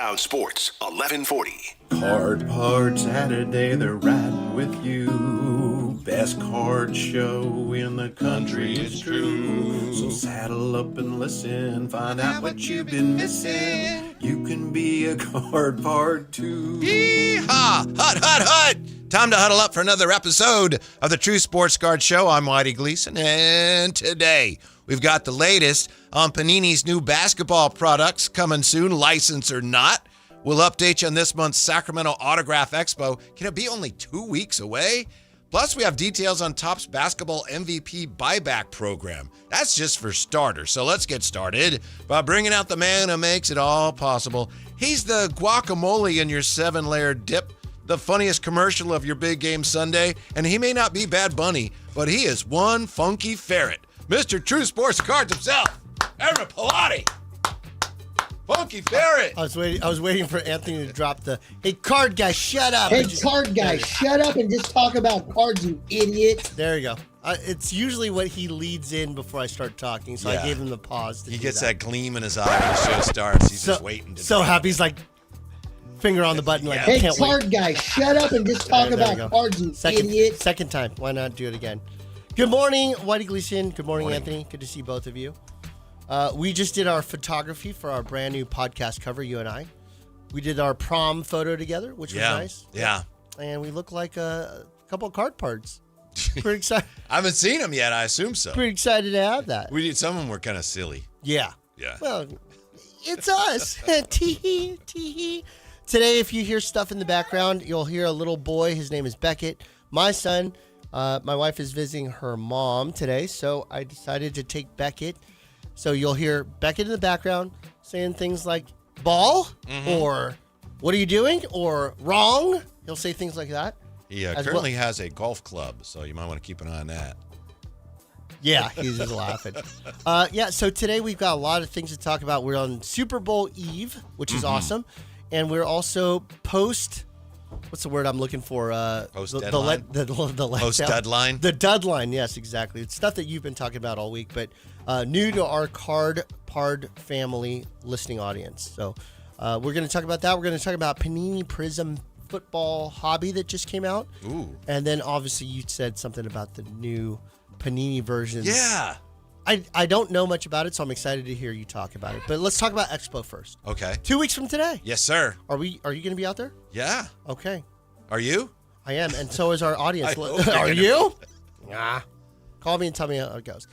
Sactown Sports, 1140. Card Part Saturday, they're riding with you. Best card show in the country, it's true. So saddle up and listen, find out what you've been missing. You can be a card part too. Yeehaw! Hut! Time to huddle up for another episode of the True Sports Card Show. I'm Whitey Gleason, and today we've got the latest on Panini's new basketball products coming soon, license or not. We'll update you on this month's Sacramento Autograph Expo. Can it be only 2 weeks away? Plus, we have details on Topps Basketball MVP buyback program. That's just for starters. So let's get started by bringing out the man who makes it all possible. He's the guacamole in your 7-layer dip, the funniest commercial of your big game Sunday, and he may not be Bad Bunny, but he is one funky ferret. Mr. True Sports Cards himself, Aaron Pilati. Funky ferret. I was waiting for Anthony to drop the, hey, card guy, shut up. Hey, card guy, shut up and just talk about cards, you idiot. There you go. It's usually what he leads in before I start talking, so I gave him the pause. He gets that gleam in his eye when the show starts. He's just waiting to so happy. He's like, finger on the button. Like, hey, can't card wait. guy, shut up and just talk about cards, you idiot. Second time. Why not do it again? Good morning, Whitey Gleason. Good morning, Anthony. Good to see both of you. We just did our photography for our brand new podcast cover, you and I. We did our prom photo together, which was nice. Yeah. And we look like a couple of card parts. Pretty excited. I haven't seen them yet. I assume so. Pretty excited to have that. Some of them were kind of silly. Yeah. Yeah. Well, it's us. Tee-hee, tee-hee. Today, if you hear stuff in the background, you'll hear a little boy. His name is Beckett. My son, my wife is visiting her mom today, so I decided to take Beckett. So you'll hear Beckett in the background saying things like ball or what are you doing or wrong. He'll say things like that. He currently has a golf club, so you might want to keep an eye on that. Yeah, he's just laughing. So today we've got a lot of things to talk about. We're on Super Bowl Eve, which is awesome. And we're also what's the word I'm looking for? Post-deadline? Post-deadline? The deadline, yes, exactly. It's stuff that you've been talking about all week, but new to our Card family listening audience. So we're going to talk about that. We're going to talk about Panini Prism football hobby that just came out. Ooh. And then obviously you said something about the new Panini versions. Yeah. I don't know much about it, so I'm excited to hear you talk about it. But let's talk about Expo first. Okay. 2 weeks from today. Yes, sir. Are you going to be out there? Yeah. Okay. Are you? I am, and so is our audience. Are you? Nah. Call me and tell me how it goes.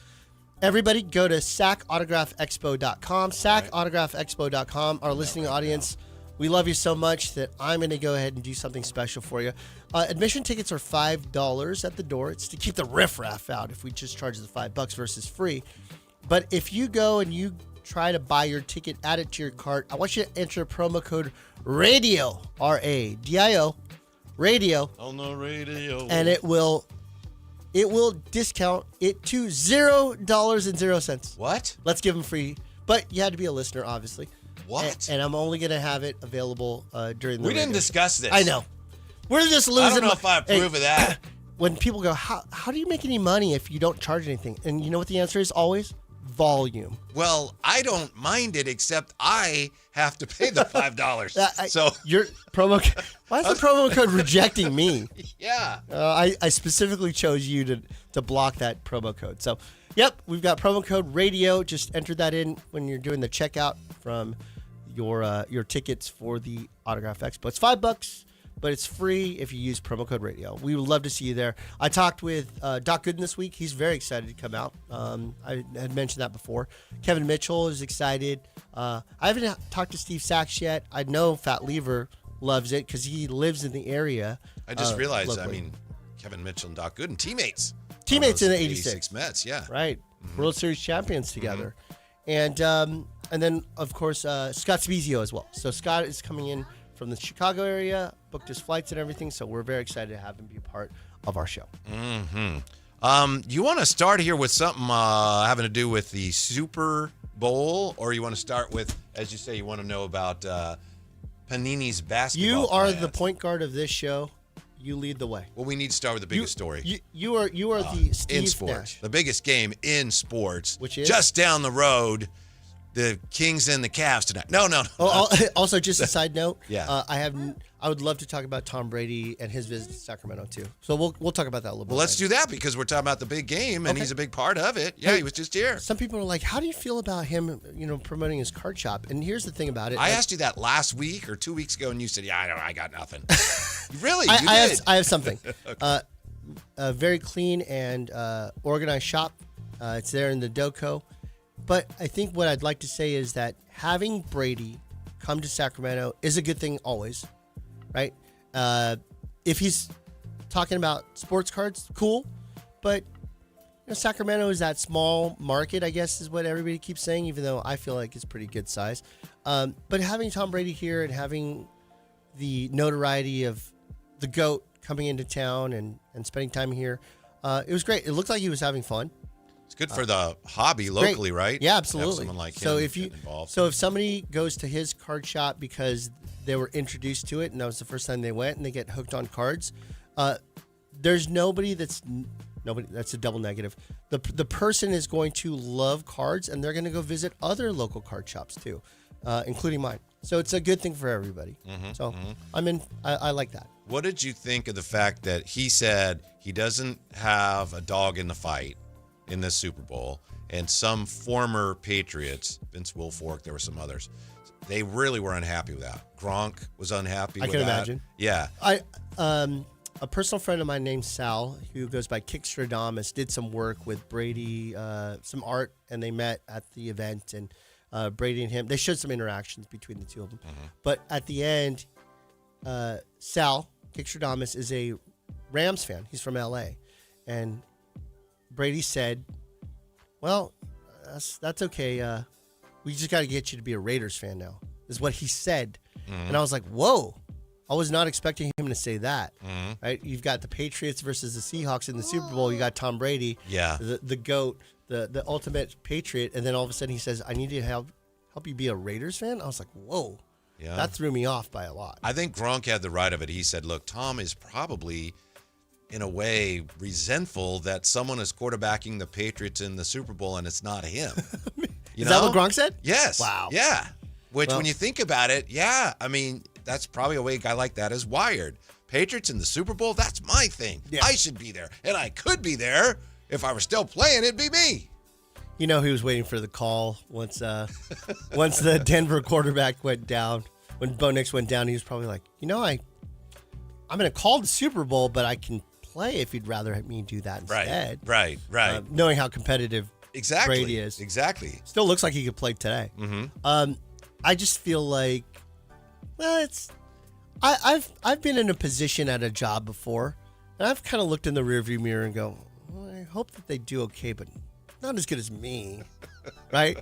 Everybody go to sacautographyexpo.com, sacautographyexpo.com. Our listening audience, we love you so much that I'm going to go ahead and do something special for you. Admission tickets are $5 at the door. It's to keep the riffraff out if we just charge the $5 versus free. But if you go and you try to buy your ticket, add it to your cart, I want you to enter promo code RADIO, RADIO, radio. On the radio. And it will discount it to $0.00. What? Let's give them free. But you had to be a listener, obviously. What? And I'm only going to have it available during the We didn't discuss this. I know. We're just losing. I don't know if I approve of that. When people go, how do you make any money if you don't charge anything? And you know what the answer is always? Volume. Well, I don't mind it, except I have to pay the $5. So your promo. Why is the promo code rejecting me? Yeah. I specifically chose you to block that promo code. So, yep, we've got promo code radio. Just enter that in when you're doing the checkout from your tickets for the Autograph Expo. It's $5, but it's free if you use promo code radio. We would love to see you there. I talked with Doc Gooden this week. He's very excited to come out. I had mentioned that before. Kevin Mitchell is excited. I haven't talked to Steve Sachs yet. I know Fat Lever loves it because he lives in the area. I just realized, Kevin Mitchell and Doc Gooden, teammates. Teammates in the 86 Mets, yeah. Right. World Series champions together. And then, of course, Scott Spezio as well. So Scott is coming in from the Chicago area, booked his flights and everything, so we're very excited to have him be a part of our show. You want to start here with something having to do with the Super Bowl, or you want to start with, as you say, you want to know about Panini's basketball You are plans? the point guard of this show. You lead the way. Well, we need to start with the biggest story. You are the Steve in sports. Nash. The biggest game in sports. Which is? Just down the road. the Kings and the Cavs tonight. No. Also, just a side note. Yeah. I would love to talk about Tom Brady and his visit to Sacramento too. So we'll talk about that a little bit. Well, let's later. do that because we're talking about the big game, and Okay. he's a big part of it. Yeah, Hey, he was just here. Some people are like, "How do you feel about him? Promoting his card shop?" And here's the thing about it. I asked you that last week or 2 weeks ago, and you said, "Yeah, I got nothing." Really? I You have did? I have something. A very clean and organized shop. It's there in the Doco. But I think what I'd like to say is that having Brady come to Sacramento is a good thing always, right? If he's talking about sports cards, cool. But Sacramento is that small market, I guess, is what everybody keeps saying, even though I feel like it's pretty good size. But having Tom Brady here and having the notoriety of the GOAT coming into town and spending time here, it was great. It looked like he was having fun. It's good for the hobby locally, Great. right? Yeah, To absolutely. have someone like him so if getting involved. if somebody goes to his card shop because they were introduced to it and that was the first time they went and they get hooked on cards, there's nobody that's a double negative. The person is going to love cards and they're going to go visit other local card shops too, including mine. So it's a good thing for everybody. I like that. What did you think of the fact that he said he doesn't have a dog in the fight in this Super Bowl, and some former Patriots, Vince Wilfork, there were some others, they really were unhappy with that. Gronk was unhappy with that. I can imagine. Yeah. A personal friend of mine named Sal, who goes by Kickstradamus, did some work with Brady, some art, and they met at the event. And Brady and him, they showed some interactions between the two of them. But at the end, Sal Kickstradamus is a Rams fan. He's from L.A. And Brady said, "Well, that's okay. We just got to get you to be a Raiders fan now," is what he said. And I was like, whoa. I was not expecting him to say that. Right? You've got the Patriots versus the Seahawks in the Super Bowl. You got Tom Brady, Yeah. the GOAT, the ultimate Patriot. And then all of a sudden he says, "I need to help you be a Raiders fan." I was like, whoa. Yeah. That threw me off by a lot. I think Gronk had the right of it. He said, look, Tom is probably, in a way, resentful that someone is quarterbacking the Patriots in the Super Bowl and it's not him. Is that what Gronk said? Yes. Wow. Yeah. Which, Well- when you think about it, yeah, I mean, that's probably a way a guy like that is wired. Patriots in the Super Bowl, that's my thing. Yeah. I should be there. And I could be there. If I were still playing, it'd be me. He was waiting for the call once once the Denver quarterback went down. When Bo Nix went down, he was probably like, I'm going to call the Super Bowl, but I can play if you'd rather have me do that instead. Right. Knowing how competitive Exactly. Brady is. Exactly. Still looks like he could play today. I just feel like, well, I've been in a position at a job before, and I've kind of looked in the rearview mirror and go, well, I hope that they do okay, but not as good as me, right?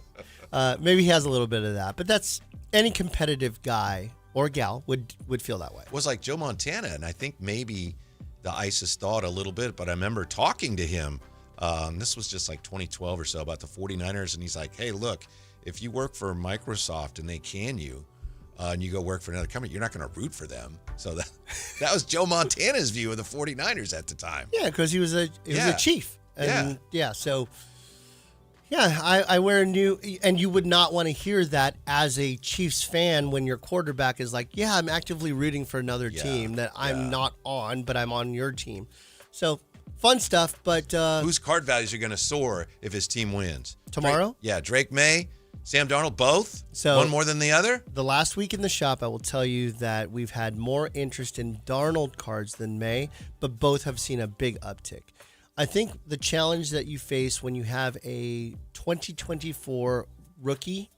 Maybe he has a little bit of that, but that's any competitive guy or gal would feel that way. It was like Joe Montana, and I think maybe the ISIS thought a little bit, but I remember talking to him. This was just like 2012 or so about the 49ers, and he's like, hey, look, if you work for Microsoft and they can you, and you go work for another company, you're not going to root for them. So that was Joe Montana's view of the 49ers at the time. Yeah, because he was a chief. And so I wear a new, and you would not want to hear that as a Chiefs fan when your quarterback is like, yeah, I'm actively rooting for another team that I'm not on, but I'm on your team. So fun stuff, but Whose card values are going to soar if his team wins? Tomorrow? Drake May, Sam Darnold, both? So- one more than the other? the last week in the shop, I will tell you that we've had more interest in Darnold cards than May, but both have seen a big uptick. I think the challenge that you face when you have a 2024 rookie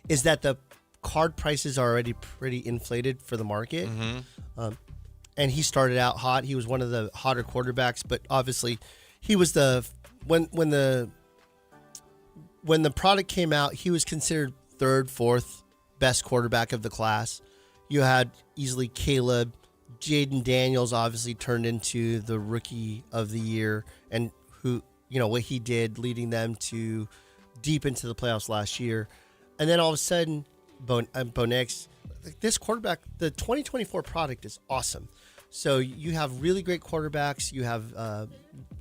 is that the card prices are already pretty inflated for the market. And he started out hot. He was one of the hotter quarterbacks, but obviously he was when the product came out, he was considered third, fourth best quarterback of the class. You had easily Caleb. Jaden Daniels obviously turned into the rookie of the year, and what he did, leading them to deep into the playoffs last year. And then all of a sudden, Bo Nix, this quarterback, the 2024 product is awesome. So you have really great quarterbacks. You have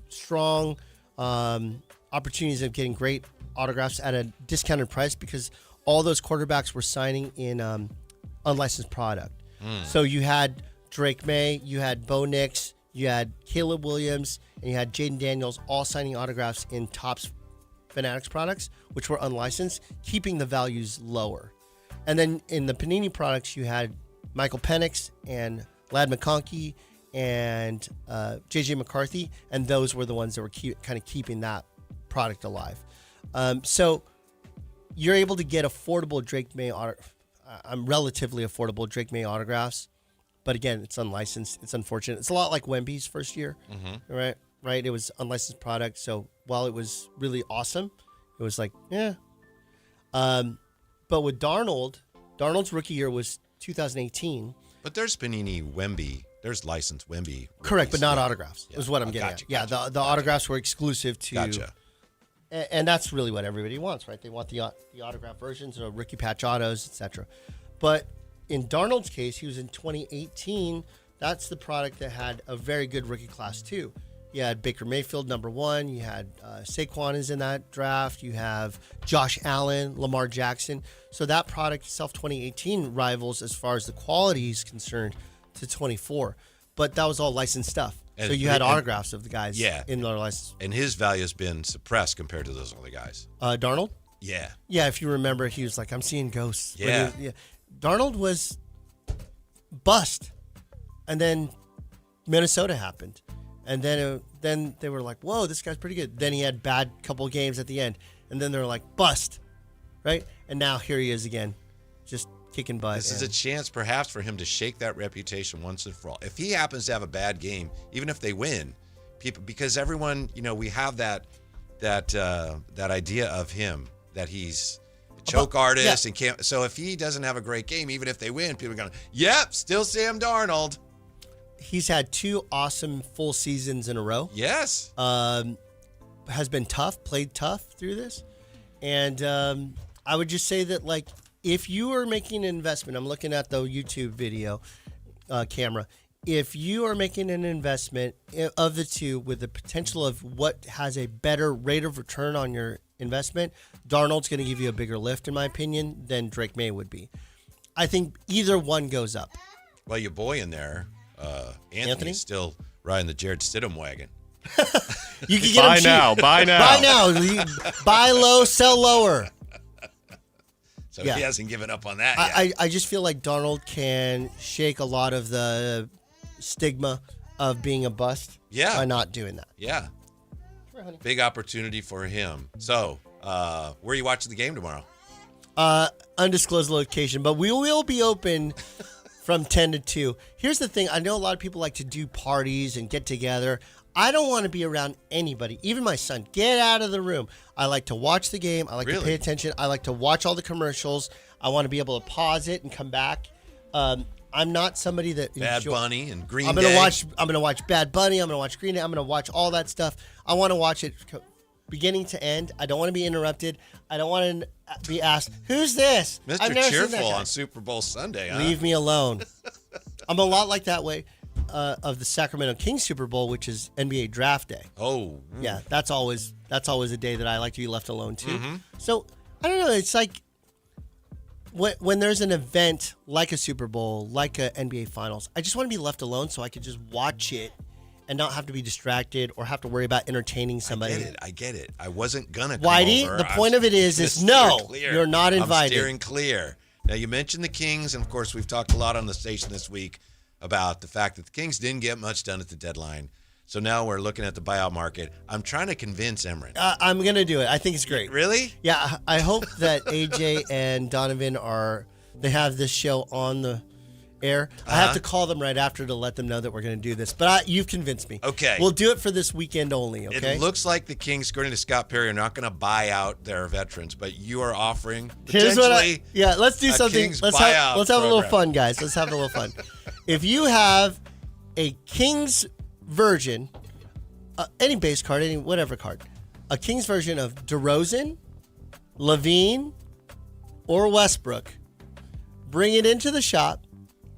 strong opportunities of getting great autographs at a discounted price because all those quarterbacks were signing in unlicensed product. So you had Drake May, you had Bo Nix, you had Caleb Williams, and you had Jaden Daniels all signing autographs in Topps Fanatics products, which were unlicensed, keeping the values lower. And then in the Panini products, you had Michael Penix and Ladd McConkey and J.J. McCarthy, and those were the ones that were kind of keeping that product alive. So you're able to get affordable Drake May relatively affordable Drake May autographs, but again, it's unlicensed. It's unfortunate. It's a lot like Wemby's first year, right? Right. It was unlicensed product, so while it was really awesome, it was like, yeah. But with Darnold's rookie year was 2018. But there's Panini Wemby. There's licensed Wemby. Correct, but not autographs. Is what I'm getting Gotcha, at. Yeah, the autographs were exclusive to. Gotcha. And that's really what everybody wants, right? They want the autograph versions or rookie patch autos, etc. But in Darnold's case, he was in 2018. That's the product that had a very good rookie class too. You had Baker Mayfield, number 1. You had Saquon is in that draft. You have Josh Allen, Lamar Jackson. So that product itself, 2018, rivals as far as the quality is concerned to 24. But that was all licensed stuff. So you had autographs of the guys in their license. And his value has been suppressed compared to those other guys. Darnold? Yeah. Yeah, if you remember, he was like, I'm seeing ghosts. Yeah. Darnold was bust. And then Minnesota happened. And then they were like, whoa, this guy's pretty good. Then he had bad couple games at the end. And then they were like, bust. Right? And now here he is again, just kicking butt. This is a chance perhaps for him to shake that reputation once and for all. If he happens to have a bad game, even if they win, because everyone, we have that idea of him that he's a choke artist and can't. So if he doesn't have a great game, even if they win, people are going, yep, still Sam Darnold. He's had 2 awesome full seasons in a row. Yes. Has been tough, played tough through this. And I would just say that, like, if you are making an investment, I'm looking at the YouTube video camera. If you are making an investment of the two with the potential of what has a better rate of return on your investment, Darnold's going to give you a bigger lift, in my opinion, than Drake May would be. I think either one goes up. Well, your boy in there, Anthony's still riding the Jared Stidham wagon. You can get him cheap. Buy now. Buy low, sell lower. So he hasn't given up on that yet. I just feel like Darnold can shake a lot of the stigma of being a bust by not doing that. Yeah. Sure, honey. Big opportunity for him. So, where are you watching the game tomorrow? Undisclosed location, but we will be open from 10 to 2. Here's the thing. I know a lot of people like to do parties and get together. I don't want to be around anybody, even my son. Get out of the room. I like to watch the game. I like to pay attention. I like to watch all the commercials. I want to be able to pause it and come back. I'm not somebody that Bad Bunny and Green Day. I'm gonna watch Bad Bunny. I'm gonna watch Green Day. I'm gonna watch all that stuff. I want to watch it beginning to end. I don't want to be interrupted. I don't want to be asked, "Who's this?" Mr. Cheerful on Super Bowl Sunday. Huh? Leave me alone. I'm a lot like that way of the Sacramento Kings Super Bowl, which is NBA Draft Day. Oh, yeah, that's always a day that I like to be left alone too. So I don't know. It's like when there's an event like a Super Bowl, like a NBA Finals, I just want to be left alone so I can just watch it and not have to be distracted or have to worry about entertaining somebody. I get it. I wasn't gonna come Whitey, over. the point of it is no, you're not invited. I'm steering clear. Now, you mentioned the Kings, and of course, we've talked a lot on the station this week about the fact that the Kings didn't get much done at the deadline. So now we're looking at the buyout market. I'm trying to convince Emran. I'm going to do it. I think it's great. Really? Yeah, I hope that AJ and Donovan they have this show on the air. I have to call them right after to let them know that we're going to do this. But you've convinced me. Okay. We'll do it for this weekend only, okay? It looks like the Kings, according to Scott Perry, are not going to buy out their veterans, but you are offering Here's potentially what let's do something. Kings Let's buyout have a little program. fun, guys. Let's have a little fun. If you have a Kings version, any base card, any whatever card, a Kings version of DeRozan, Levine, or Westbrook, bring it into the shop,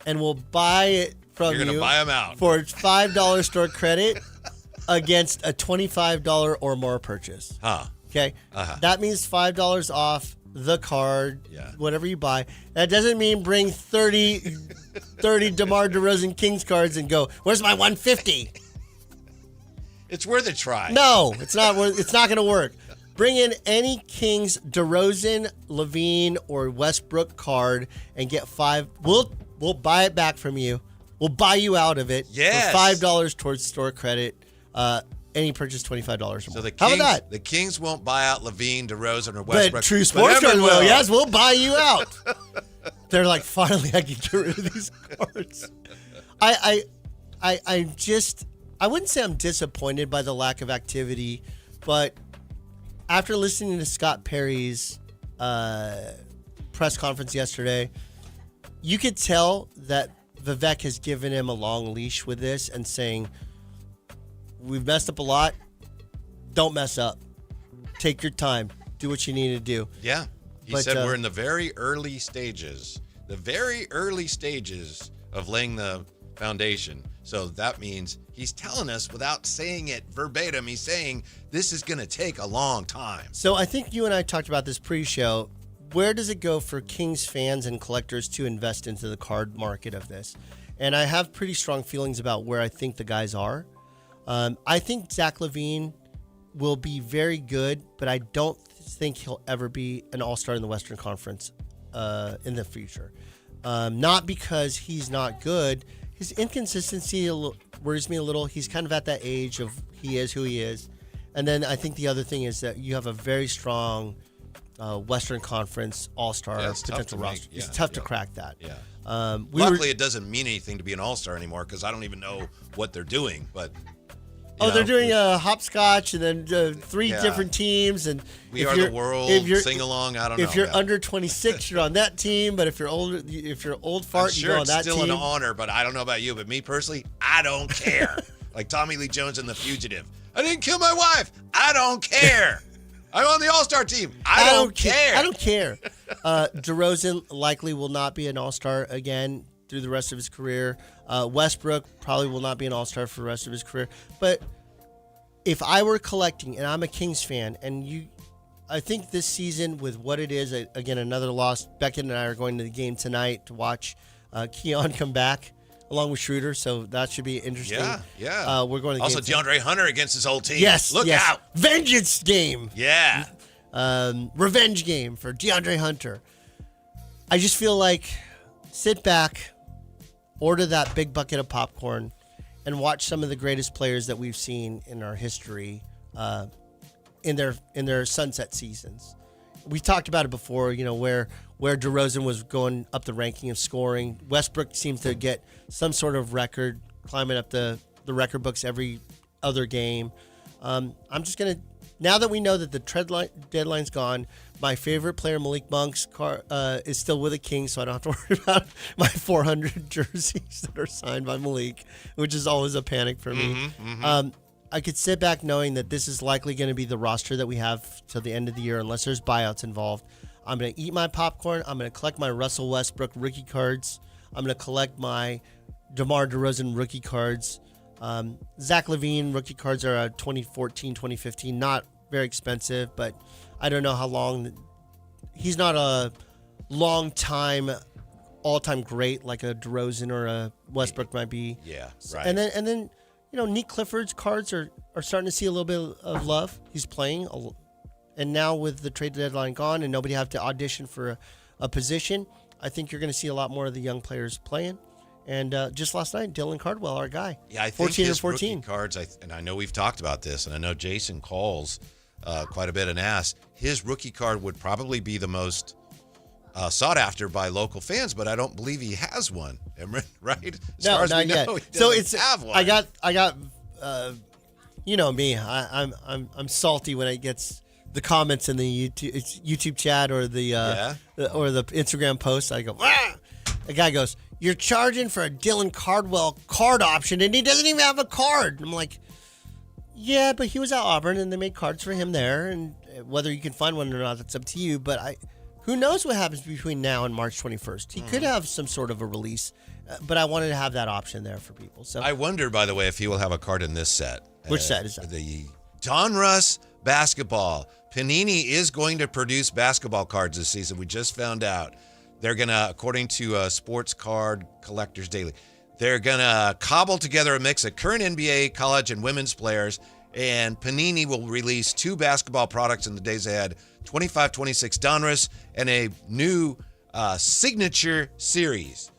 and we'll buy it from you. You're going to buy them out. For $5 store credit against a $25 or more purchase. Huh. Okay, that means $5 off the card, whatever you buy. That doesn't mean bring 30 DeMar DeRozan Kings cards and go, where's my 150? It's worth a try. No, it's not. It's not going to work. Bring in any Kings DeRozan, Levine, or Westbrook card and get 5. We'll buy it back from you. We'll buy you out of it for $5 towards store credit. Any purchase $25 or more. So How about that? The Kings won't buy out Levine, DeRozan, or Westbrook. But True Sports Card will. Yes, we'll buy you out. They're like, finally, I can get rid of these cards. I wouldn't say I'm disappointed by the lack of activity, but after listening to Scott Perry's press conference yesterday, you could tell that Vivek has given him a long leash with this and saying, we've messed up a lot. Don't mess up. Take your time. Do what you need to do. Yeah. He said we're in the very early stages of laying the foundation. So that means he's telling us without saying it verbatim. He's saying this is going to take a long time. So I think you and I talked about this pre-show. Where does it go for Kings fans and collectors to invest into the card market of this? And I have pretty strong feelings about where I think the guys are. I think Zach LaVine will be very good, but I don't think he'll ever be an all-star in the Western Conference in the future. Not because he's not good. His inconsistency worries me a little. He's kind of at that age of he is who he is. And then I think the other thing is that you have a very strong Western Conference all-star potential roster. It's tough to crack that. Yeah. Luckily, it doesn't mean anything to be an all-star anymore because I don't even know what they're doing, but... they're doing a hopscotch and then 3 different teams. And We Are the World, sing along, I don't know. If you're under 26, you're on that team. But if you're old fart, you go on that team. It's still an honor, but I don't know about you. But me personally, I don't care. Like Tommy Lee Jones in The Fugitive. I didn't kill my wife. I don't care. I'm on the All-Star team. I don't care. I don't care. DeRozan likely will not be an All-Star again through the rest of his career. Westbrook probably will not be an all-star for the rest of his career. But if I were collecting, and I'm a Kings fan, and I think this season with what it is, again, another loss. Beckett and I are going to the game tonight to watch Keon come back along with Schroeder, so that should be interesting. Yeah. We're going to the also game DeAndre Hunter against his old team. Yes. Look out. Vengeance game. Yeah. Revenge game for DeAndre Hunter. I just feel like sit back, order that big bucket of popcorn, and watch some of the greatest players that we've seen in our history in their sunset seasons. We talked about it before, where DeRozan was going up the ranking of scoring. Westbrook seems to get some sort of record, climbing up the record books every other game. I'm just going to, now that we know that the deadline's gone, my favorite player, Malik Monk's is still with the Kings, so I don't have to worry about my 400 jerseys that are signed by Malik, which is always a panic for me. I could sit back knowing that this is likely going to be the roster that we have till the end of the year, unless there's buyouts involved. I'm going to eat my popcorn. I'm going to collect my Russell Westbrook rookie cards. I'm going to collect my DeMar DeRozan rookie cards. Zach LaVine rookie cards are 2014, 2015, not very expensive, but I don't know how long. He's not a long-time, all-time great like a DeRozan or a Westbrook might be. Yeah, right. And then Nick Clifford's cards are starting to see a little bit of love. He's playing, and now with the trade deadline gone and nobody have to audition for a position, I think you're going to see a lot more of the young players playing. And just last night, Dylan Cardwell, our guy. Yeah, I think 14 his 14 rookie cards, and I know we've talked about this, and I know Jason calls quite a bit and asks, his rookie card would probably be the most sought after by local fans, but I don't believe he has one, right? As far as not we yet. know, he so doesn't have one. I got. You know me. I'm salty when it gets the comments in the YouTube chat or the Instagram post. I go, ah! The guy goes, "You're charging for a Dylan Cardwell card option, and he doesn't even have a card." And I'm like, yeah, but he was at Auburn, and they made cards for him there, and whether you can find one or not, that's up to you. But who knows what happens between now and March 21st? He could have some sort of a release, but I wanted to have that option there for people. So I wonder, by the way, if he will have a card in this set. Which set is that? The Donruss basketball. Panini is going to produce basketball cards this season. We just found out. They're going to, according to Sports Card Collectors Daily, they're going to cobble together a mix of current NBA, college, and women's players, and Panini will release 2 basketball products in the days ahead, 25-26 Donruss and a new signature series.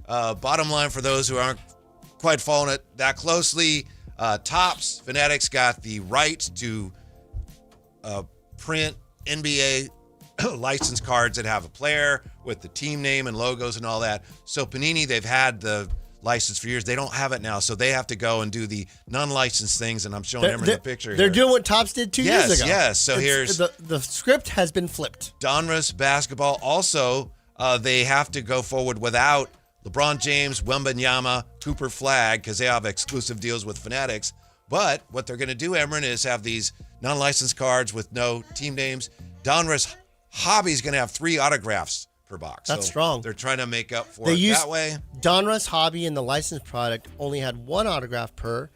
Bottom line for those who aren't quite following it that closely, Topps Fanatics got the right to print NBA license cards that have a player with the team name and logos and all that. So Panini, they've had the license for years. They don't have it now, so they have to go and do the non-licensed things, and I'm showing them in the picture They're here. doing what Topps did 2 years ago. Yes, so here's... The script has been flipped. Donruss basketball. Also, they have to go forward without LeBron James, Wembanyama, Cooper Flag, because they have exclusive deals with Fanatics. But what they're going to do, Emron, is have these non-licensed cards with no team names. Donruss Hobby is going to have 3 autographs per box. That's so strong. They're trying to make up for it that way. Donruss Hobby and the licensed product only had 1 autograph per,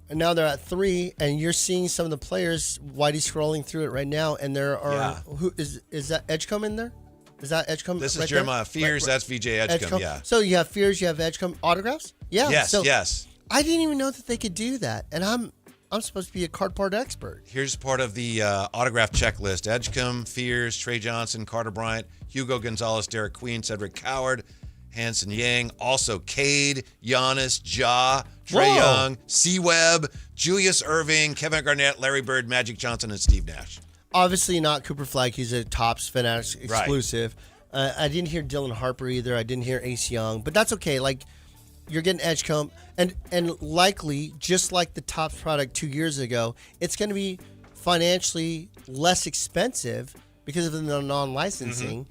and now they're at 3. And you're seeing some of the players. Whitey's scrolling through it right now, and there are who is that Edgecombe in there? Is that Edgecombe? This is right Jeremiah there? Fears. That's VJ Edgecombe. Yeah. So you have Fears, you have Edgecombe autographs. Yeah. Yes. So yes. I didn't even know that they could do that, and I'm supposed to be a card part expert. Here's part of the autograph checklist. Edgecombe, Fears, Trey Johnson, Carter Bryant, Hugo Gonzalez, Derek Queen, Cedric Coward, Hanson Yang, also Cade, Giannis, Ja, Trey Young, C-Webb, Julius Irving, Kevin Garnett, Larry Bird, Magic Johnson, and Steve Nash. Obviously not Cooper Flag. He's a Topps Fanatics exclusive. Right. I didn't hear Dylan Harper either. I didn't hear Ace Young, but that's okay. Like, you're getting Edgecombe, and likely, just like the Topps product 2 years ago, it's going to be financially less expensive because of the non-licensing.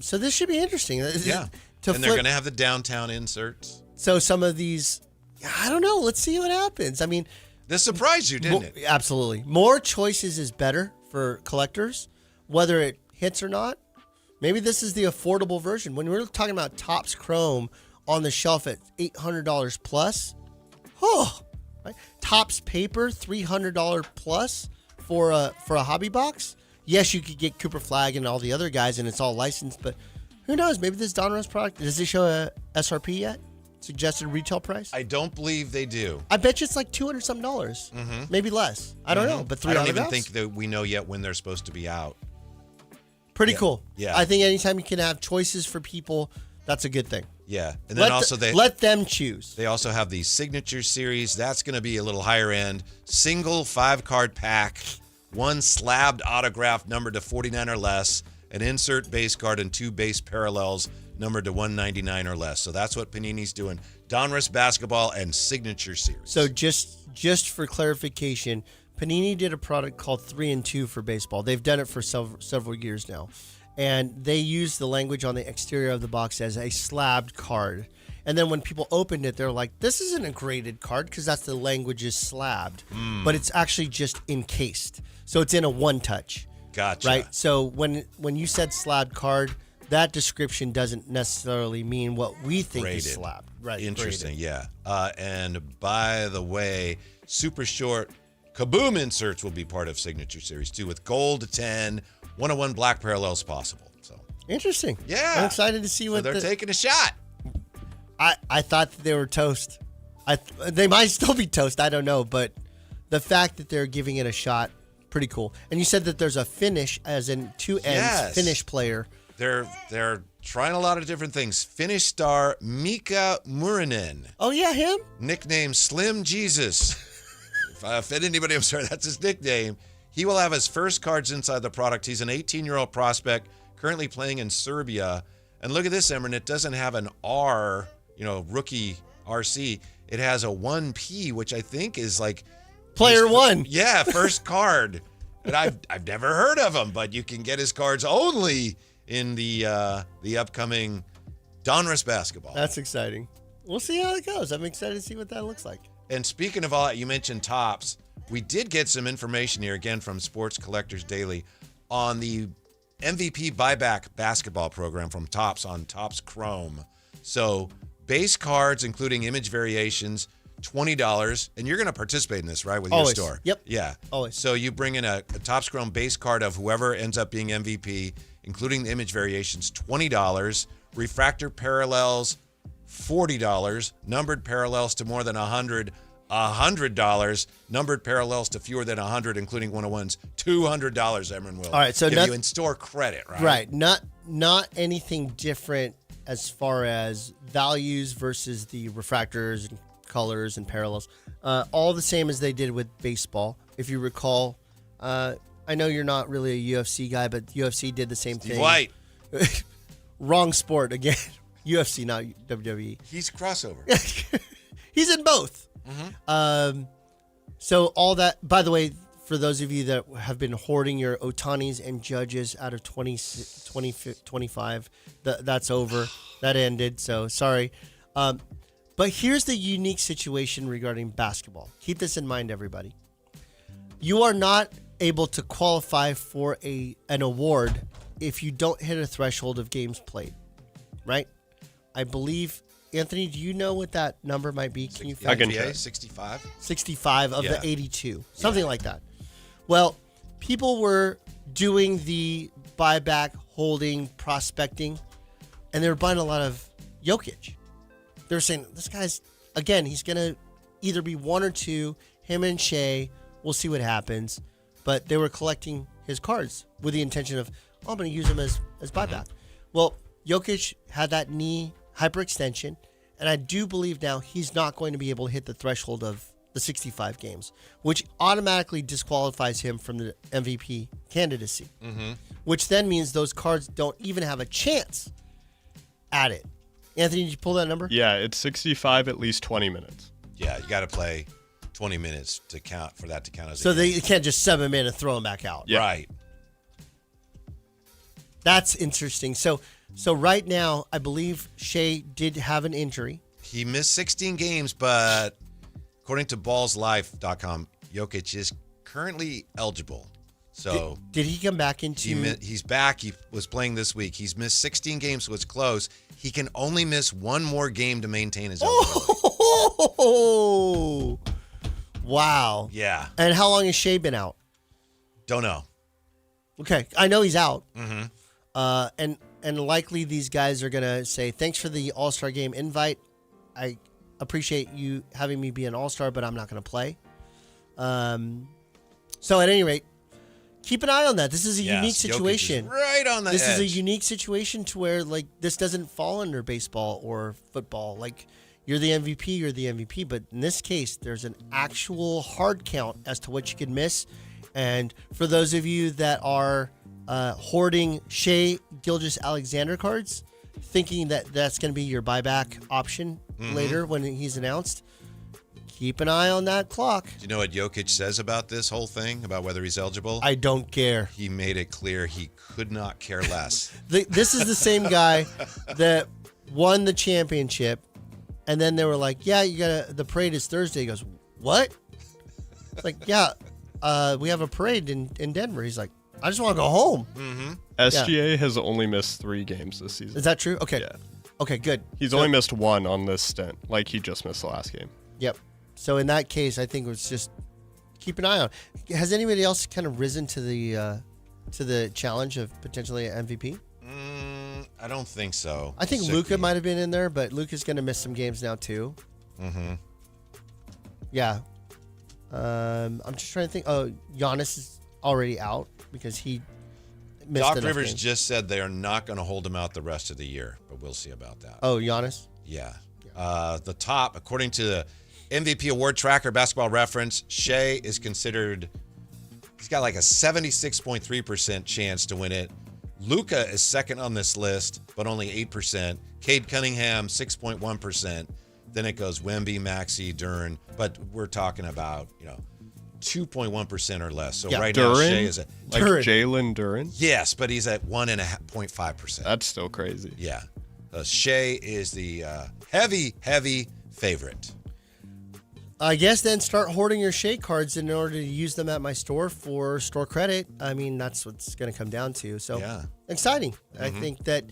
So this should be interesting. Yeah. And they're going to have the downtown inserts. So some of these, I don't know. Let's see what happens. I mean, this surprised you, didn't it? Absolutely. More choices is better for collectors, whether it hits or not. Maybe this is the affordable version. When we're talking about Topps Chrome on the shelf at $800 plus, right? Topps Paper $300 plus for a hobby box. Yes, you could get Cooper Flag and all the other guys, and it's all licensed. But who knows? Maybe this Donruss product, does it show a SRP yet? Suggested retail price? I don't believe they do. I bet you it's like $200 something, maybe less. I don't know, but 3 I don't autographs? even think that we know yet when they're supposed to be out. Pretty cool. Yeah. I think anytime you can have choices for people, that's a good thing. Yeah. And then let them choose. They also have the signature series. That's going to be a little higher end. Single 5-card pack, 1 slabbed autograph numbered to 49 or less, an insert base card, and 2 base parallels numbered to 199 or less. So that's what Panini's doing. Donruss basketball and signature series. So just for clarification, Panini did a product called 3 and 2 for baseball. They've done it for several years now. And they used the language on the exterior of the box as a slabbed card. And then when people opened it, they're like, this isn't a graded card because that's the language is slabbed. But it's actually just encased. So it's in a one-touch. Gotcha. Right? So when you said slabbed card, that description doesn't necessarily mean what we think Graded. is slabbed. Right. Interesting, Graded. yeah. And by the way, super short Kaboom inserts will be part of Signature Series 2 with gold to 10, 101 black parallels possible. So Interesting. Yeah. I'm excited to see what they're taking a shot. I thought that they were toast. They might still be toast. I don't know. But the fact that they're giving it a shot, pretty cool. And you said that there's a finish, as in 2 ends, Yes. finish player. They're trying a lot of different things. Finnish star Mika Murinen, Oh, yeah, him? nicknamed Slim Jesus. If I offend anybody, I'm sorry, that's his nickname. He will have his first cards inside the product. He's an 18-year-old prospect currently playing in Serbia. And look at this, Emron. It doesn't have an R, rookie RC. It has a 1P, which I think is like Player 1. Yeah, first card. And I've never heard of him, but you can get his cards only in the upcoming Donruss basketball. That's exciting. We'll see how it goes. I'm excited to see what that looks like. And speaking of all that, you mentioned Topps. We did get some information here, again, from Sports Collectors Daily on the MVP buyback basketball program from Topps on Topps Chrome. So base cards, including image variations, $20, and you're going to participate in this, right, with Always. your store? Yep. Yeah. Always. So you bring in a Topps Chrome base card of whoever ends up being MVP, including the image variations, $20. Refractor parallels, $40. Numbered parallels to more than 100, $100. Numbered parallels to fewer than 100, including 101s, $200. Emerald will. All right, so give you in-store credit, right? Right. Not anything different as far as values versus the refractors and colors and parallels. All the same as they did with baseball. If you recall, I know you're not really a UFC guy, but UFC did the same thing. White. Wrong sport again. UFC, not WWE. He's a crossover. He's in both. So all that, by the way, for those of you that have been hoarding your Otanis and Judges out of 25, that's over. That ended, so sorry. But here's the unique situation regarding basketball. Keep this in mind, everybody. You are not able to qualify for an award if you don't hit a threshold of games played, right? I believe, Anthony, do you know what that number might be? Can you I can Yeah, check. 65. 65 of Yeah. the 82, something like that. Well, people were doing the buyback, holding, prospecting, and they were buying a lot of Jokic. They were saying, this guy's, again, he's going to either be one or two, him and Shea, we'll see what happens. But they were collecting his cards with the intention of, oh, I'm going to use him as buyback. Well, Jokic had that knee hyperextension, and I do believe now he's not going to be able to hit the threshold of the 65 games, which automatically disqualifies him from the MVP candidacy, which then means those cards don't even have a chance at it. Anthony, did you pull that number? Yeah, it's 65 at least 20 minutes. Yeah, you got to play 20 minutes to count for that to count as So a game. they can't just sub him in and throw him back out. Yeah. Right. That's interesting. So right now, I believe Shea did have an injury. He missed 16 games, but according to ballslife.com, Jokic is currently eligible. So Did he come back into... he's back. He was playing this week. He's missed 16 games, so it's close. He can only miss one more game to maintain his eligibility. Oh, wow. Yeah. And how long has Shea been out? Don't know. Okay, I know he's out. And likely these guys are going to say, thanks for the All-Star Game invite. I appreciate you having me be an All-Star, but I'm not going to play. So at any rate, keep an eye on that. This is a unique Jokic is situation. right on the This edge. is a unique situation to where, like, this doesn't fall under baseball or football. Like, you're the MVP. But in this case, there's an actual hard count as to what you can miss. And for those of you that are hoarding Shea Gilgeous-Alexander cards, thinking that that's going to be your buyback option later when he's announced, keep an eye on that clock. Do you know what Jokic says about this whole thing, about whether he's eligible? I don't care. He made it clear he could not care less. This is the same guy that won the championship, and then they were like, "Yeah, the parade is Thursday." He goes, "What?" It's like, "Yeah, we have a parade in Denver." He's like, "I just want to go home." SGA has only missed 3 games this season. Is that true? Okay. Yeah. Okay, good. He's only missed 1 on this stint. Like, he just missed the last game. Yep. So in that case, I think it's just keep an eye on. Has anybody else kind of risen to the challenge of potentially an MVP? I don't think so. I think Sick Luka team. might have been in there, but Luka's going to miss some games now too. Yeah. I'm just trying to think. Oh, Giannis is already out because he missed Doc enough Rivers games. just said they are not going to hold him out the rest of the year, but we'll see about that. Oh, Giannis. Yeah. The top, according to the MVP award tracker, Basketball Reference, Shea is considered, he's got like a 76.3% chance to win it. Luka is second on this list, but only 8%. Cade Cunningham, 6.1%. Then it goes Wemby, Maxey, Duren, but we're talking about, 2.1% or less. So Yeah. right now, Duren? Shea is at, Like Duren. Jalen Duren? yes, but he's at 1.5%. That's still crazy. Yeah. Shea is the heavy favorite. I guess then start hoarding your Shea cards in order to use them at my store for store credit. I mean, that's what's going to come down to. So Yeah. exciting. I think that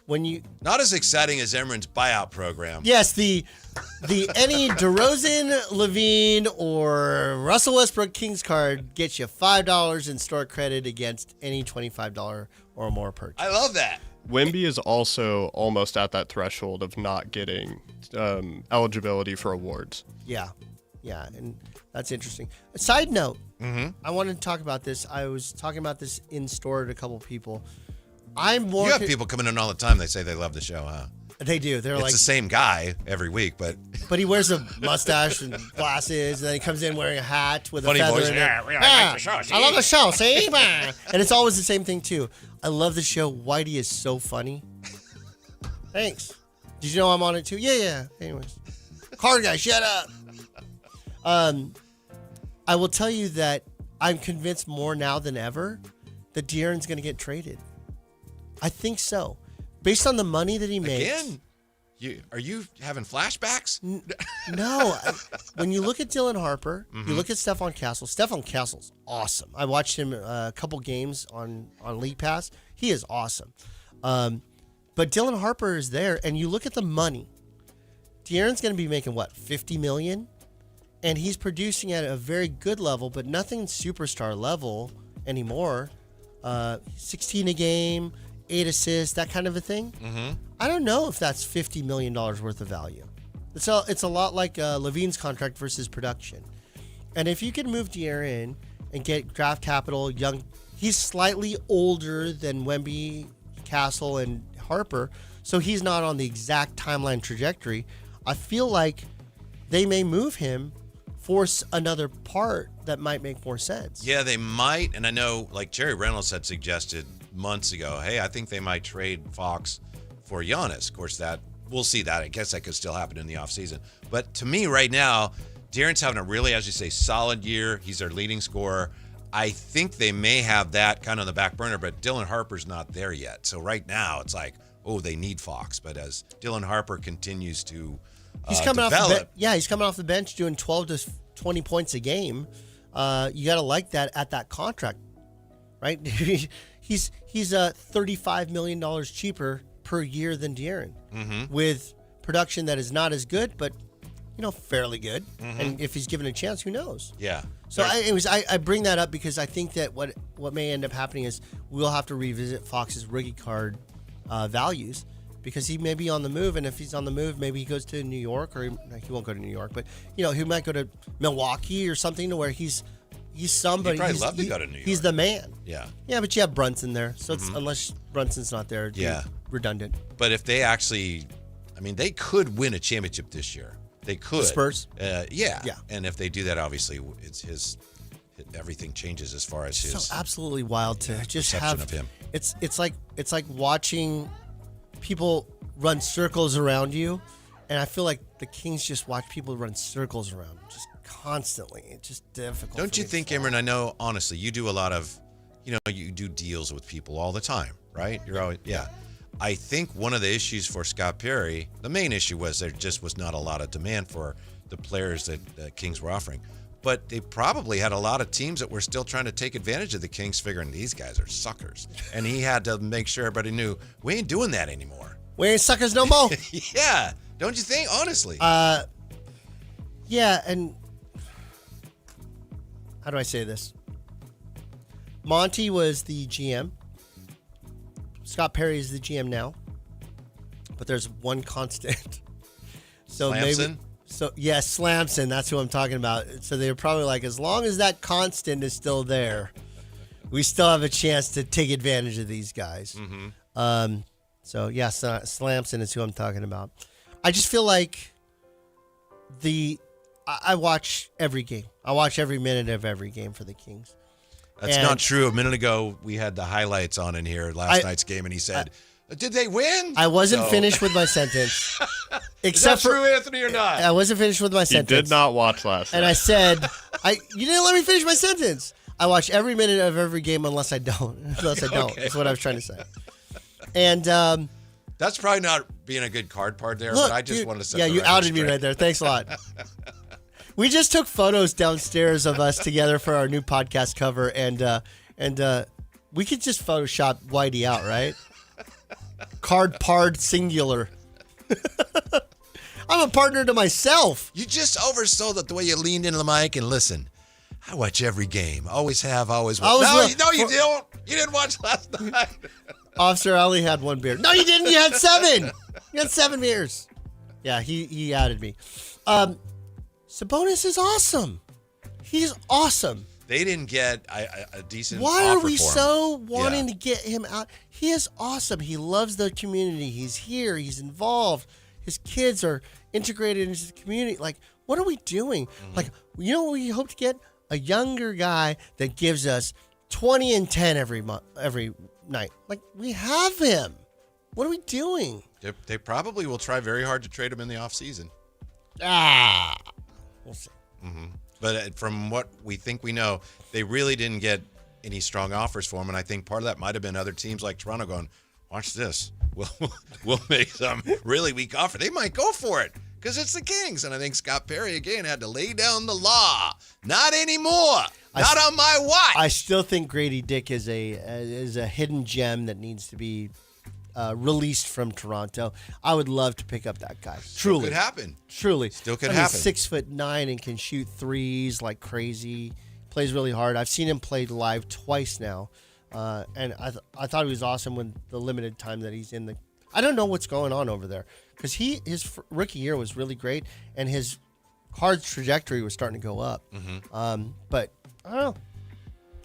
when you Not as exciting as Emran's buyout program. yes the any DeRozan, Levine, or Russell Westbrook Kings card gets you $5 in store credit against any $25 or more purchase. I love that. Wemby is also almost at that threshold of not getting eligibility for awards. Yeah, and that's interesting. A side note, I wanted to talk about this. I was talking about this in store to a couple people. I'm more. You have people coming in all the time. They say they love the show, huh? They do. They're It's like, the same guy every week, but but he wears a mustache and glasses, and then he comes in wearing a hat with Funny a feather voice. in it. Yeah, I like the show, see? I love the show, see? And it's always the same thing too. I love the show. Whitey is so funny. Thanks. Did you know I'm on it too? Yeah. Anyways, card guy, shut up. I will tell you that I'm convinced more now than ever that De'Aaron's going to get traded. I think so. Based on the money that he makes. again, are you having flashbacks? No. When you look at Dylan Harper, Mm-hmm. you look at Stephon Castle. Stephon Castle's awesome. I watched him a couple games on League Pass. He is awesome. But Dylan Harper is there, and you look at the money. De'Aaron's going to be making, what, $50 million? And he's producing at a very good level, but nothing superstar level anymore. 16 a game, 8 assists, that kind of a thing. Mm-hmm. I don't know if that's $50 million worth of value. It's a lot like Levine's contract versus production. And if you can move De'Aaron and get draft capital, he's slightly older than Wemby, Castle, and Harper, so he's not on the exact timeline trajectory. I feel like they may move him for another part that might make more sense. Yeah, they might. And I know, like Jerry Reynolds had suggested months ago, hey, I think they might trade Fox for Giannis. Of course, we'll see that. I guess that could still happen in the offseason. But to me right now, De'Aaron's having a really, as you say, solid year. He's their leading scorer. I think they may have that kind of on the back burner, but Dylan Harper's not there yet. So right now it's like, oh, they need Fox. But as Dylan Harper continues to He's coming develop, he's coming off the bench doing 12 to 20 points a game. You got to like that at that contract, right? he's $35 million cheaper per year than De'Aaron with production that is not as good, but fairly good. And if he's given a chance, who knows? yeah. So I bring that up because I think that what may end up happening is we'll have to revisit Fox's rookie card values because he may be on the move, and if he's on the move, maybe he goes to New York, or he won't go to New York, but he might go to Milwaukee or something to where he's somebody. He'd probably love to go to New York. He's the man. Yeah. Yeah, but you have Brunson there, so it's unless Brunson's not there, Yeah. redundant. But if they actually, they could win a championship this year. They could. The Spurs? Yeah. Yeah. And if they do that, obviously, it's everything changes as far as his So absolutely wild to just perception have of him. It's like watching people run circles around you, and I feel like the Kings just watch people run circles around them just constantly. It's just difficult. Don't for you me to think, follow. Emran? I know, honestly, you do a lot of, you do deals with people all the time, right? You're always, yeah. I think one of the issues for Scott Perry, the main issue was there just was not a lot of demand for the players that the Kings were offering. But they probably had a lot of teams that were still trying to take advantage of the Kings, figuring these guys are suckers. And he had to make sure everybody knew, we ain't doing that anymore. We ain't suckers no more. Yeah. Don't you think? Honestly. Yeah, and how do I say this? Monty was the GM. Scott Perry is the GM now. But there's one constant. So Slamson? Yes, Slamson, that's who I'm talking about. So they're probably like, as long as that constant is still there, we still have a chance to take advantage of these guys. So yeah, Slamson is who I'm talking about. I just feel like I watch every game. I watch every minute of every game for the Kings. That's And- not true. A minute ago, we had the highlights on in here last night's game, and he said, "Did they win?" I wasn't So- finished with my sentence. Is that true, Anthony, or not? I wasn't finished with my He sentence. did not watch last And night. I said, you didn't let me finish my sentence. I watch every minute of every game unless I don't. Unless I don't. Okay. That's what I was trying to say. And That's probably not being a good card part there, look, but I just dude, wanted to set yeah, the you record outed me straight. right there. Thanks a lot. We just took photos downstairs of us together for our new podcast cover, and we could just Photoshop Whitey out, right? Card pard singular. I'm a partner to myself. You just oversold it the way you leaned into the mic and listen. I watch every game. Always have, always will. No, you don't. You didn't watch last night. Officer, I only had one beer. No, you didn't. You had 7. You had 7 beers. Yeah, he added me. Sabonis is awesome. He's awesome. They didn't get a decent Why offer are we for him. so wanting to get him out? He is awesome. He loves the community. He's here. He's involved. His kids are integrated into the community. Like, what are we doing? Like, you know what we hope to get? A younger guy that gives us 20 and 10 every night. Like, we have him. What are we doing? They probably will try very hard to trade him in the offseason. We'll see. But from what we think we know, they really didn't get any strong offers for him. And I think part of that might have been other teams like Toronto going, watch this. We'll make some really weak offer. They might go for it because it's the Kings. And I think Scott Perry, again, had to lay down the law. Not anymore. Not on my watch. I still think Grady Dick is a hidden gem that needs to be released from Toronto. I would love to pick up that guy. Truly. Could happen. Truly. Still could He's happen. 6'9" and can shoot threes like crazy. Plays really hard. I've seen him play live twice now. And I thought he was awesome when the limited time that he's in the. I don't know what's going on over there because his rookie year was really great and his Cards trajectory was starting to go up. But I don't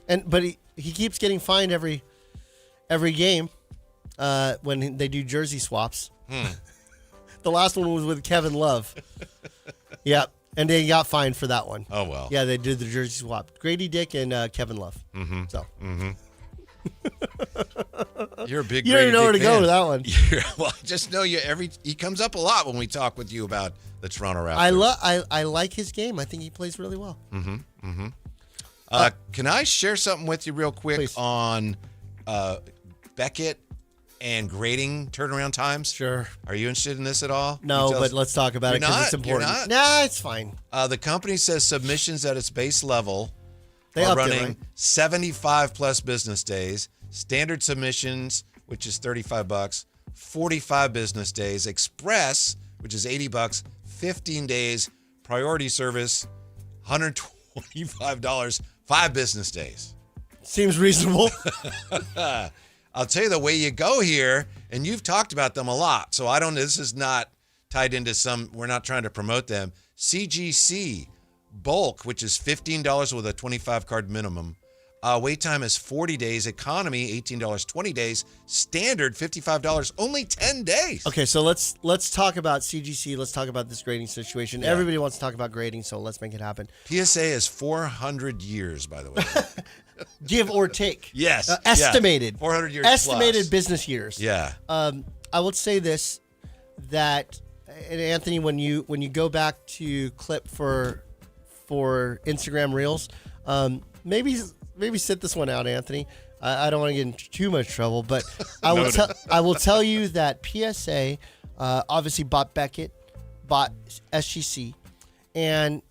know. But he keeps getting fined every game when they do jersey swaps. The last one was with Kevin Love. Yeah, and they got fined for that one. Oh, well. Yeah, they did the jersey swap. Grady Dick and Kevin Love. So. You're a big You don't even know where to go with that one. Well, I just know he comes up a lot when we talk with you about the Toronto Raptors. I like his game. I think he plays really well. Can I share something with you real quick Please. on Beckett and grading turnaround times? Sure. Are you interested in this at all? No, but let's talk about it You're because not? it's important. You're not? Nah, it's fine. The company says submissions at its base level They are upped it, running right? 75 plus business days. Standard submissions, which is $35, 45 business days. Express, which is $80, 15 days. Priority service, $125, 5 business days. Seems reasonable. I'll tell you the way you go here, and you've talked about them a lot, so I don't. This is not tied into some. We're not trying to promote them. CGC bulk, which is $15 with a 25 card minimum. Wait time is 40 days. Economy $18, 20 days. Standard $55, only 10 days. Okay, so let's talk about CGC. Let's talk about this grading situation. Yeah. Everybody wants to talk about grading, so let's make it happen. PSA is 400 years, by the way. Give or take. Yes. Estimated. 400 years Estimated plus. business years. Yeah. I would say this, that, and Anthony, when you go back to clip for Instagram Reels, maybe sit this one out, Anthony. I don't want to get into too much trouble, but I will tell you that PSA obviously bought Beckett, bought SGC, and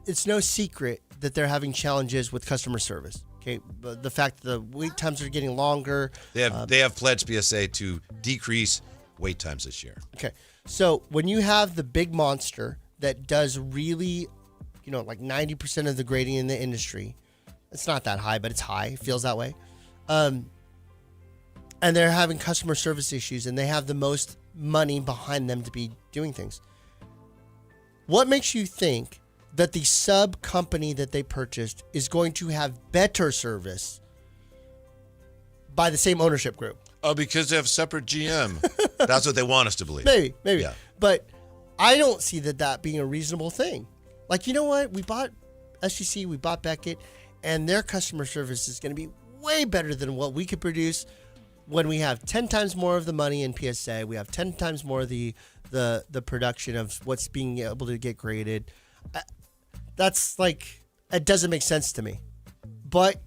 it's no secret that they're having challenges with customer service. Okay, but the fact that the wait times are getting longer. They have pledged PSA to decrease wait times this year. Okay, so when you have the big monster that does really, like 90% of the grading in the industry, it's not that high, but it's high. It feels that way. And they're having customer service issues, and they have the most money behind them to be doing things. What makes you think that the sub company that they purchased is going to have better service by the same ownership group? Oh, because they have separate GM. That's what they want us to believe. Maybe. Yeah. But I don't see that being a reasonable thing. Like, you know what? We bought SGC, we bought Beckett, and their customer service is going to be way better than what we could produce when we have 10 times more of the money in PSA. We have 10 times more of the production of what's being able to get graded. That's like, it doesn't make sense to me. But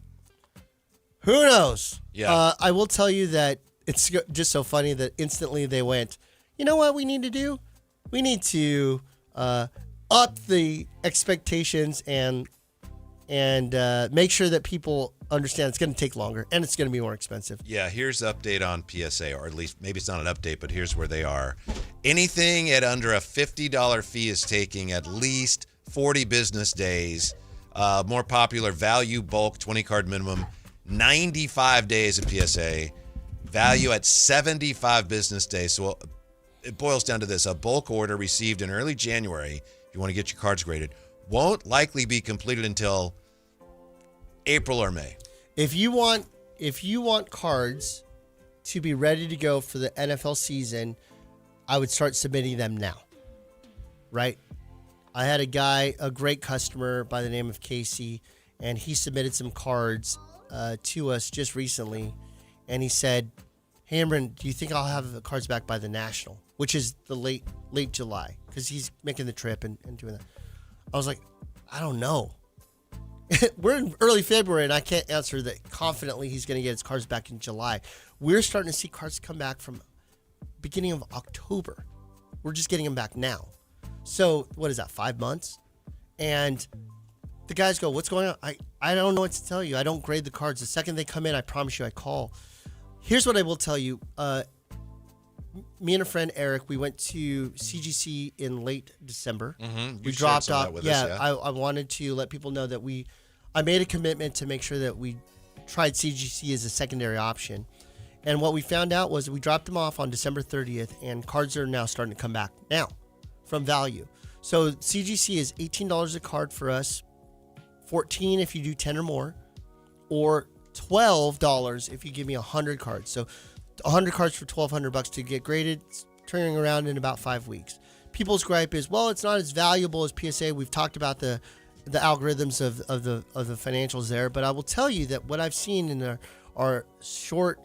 who knows? Yeah. I will tell you that it's just so funny that instantly they went, you know what we need to do? We need to up the expectations and and make sure that people understand it's going to take longer and it's going to be more expensive. Yeah, here's the update on PSA, or at least maybe it's not an update, but here's where they are. Anything at under a $50 fee is taking at least 40 business days. More popular value bulk 20 card minimum, 95 days of PSA. Value at 75 business days. So it boils down to this. A bulk order received in early January, if you want to get your cards graded, won't likely be completed until April or May. If you want cards to be ready to go for the NFL season, I would start submitting them now. Right? I had a great customer by the name of Casey, and he submitted some cards to us just recently, and he said, "Hey, Amron, do you think I'll have the cards back by the National?" Which is the late July, because he's making the trip and doing that. I was like, I don't know. We're in early February, and I can't answer that confidently he's going to get his cards back in July. We're starting to see cards come back from beginning of October. We're just getting them back now. So what is that, 5 months? And the guys go, what's going on? I don't know what to tell you. I don't grade the cards. The second they come in, I promise you I call. Here's what I will tell you. Me and a friend, Eric, we went to CGC in late December. Mm-hmm. We dropped off. I wanted to let people know that I made a commitment to make sure that we tried CGC as a secondary option. And what we found out was we dropped them off on December 30th, and cards are now starting to come back now from value. So CGC is $18 a card for us, $14 if you do 10 or more, or $12 if you give me 100 cards. So 100 cards for $1,200 to get graded, turning around in about 5 weeks. People's gripe is, well, it's not as valuable as PSA. We've talked about the algorithms of the financials there, but I will tell you that what I've seen in our short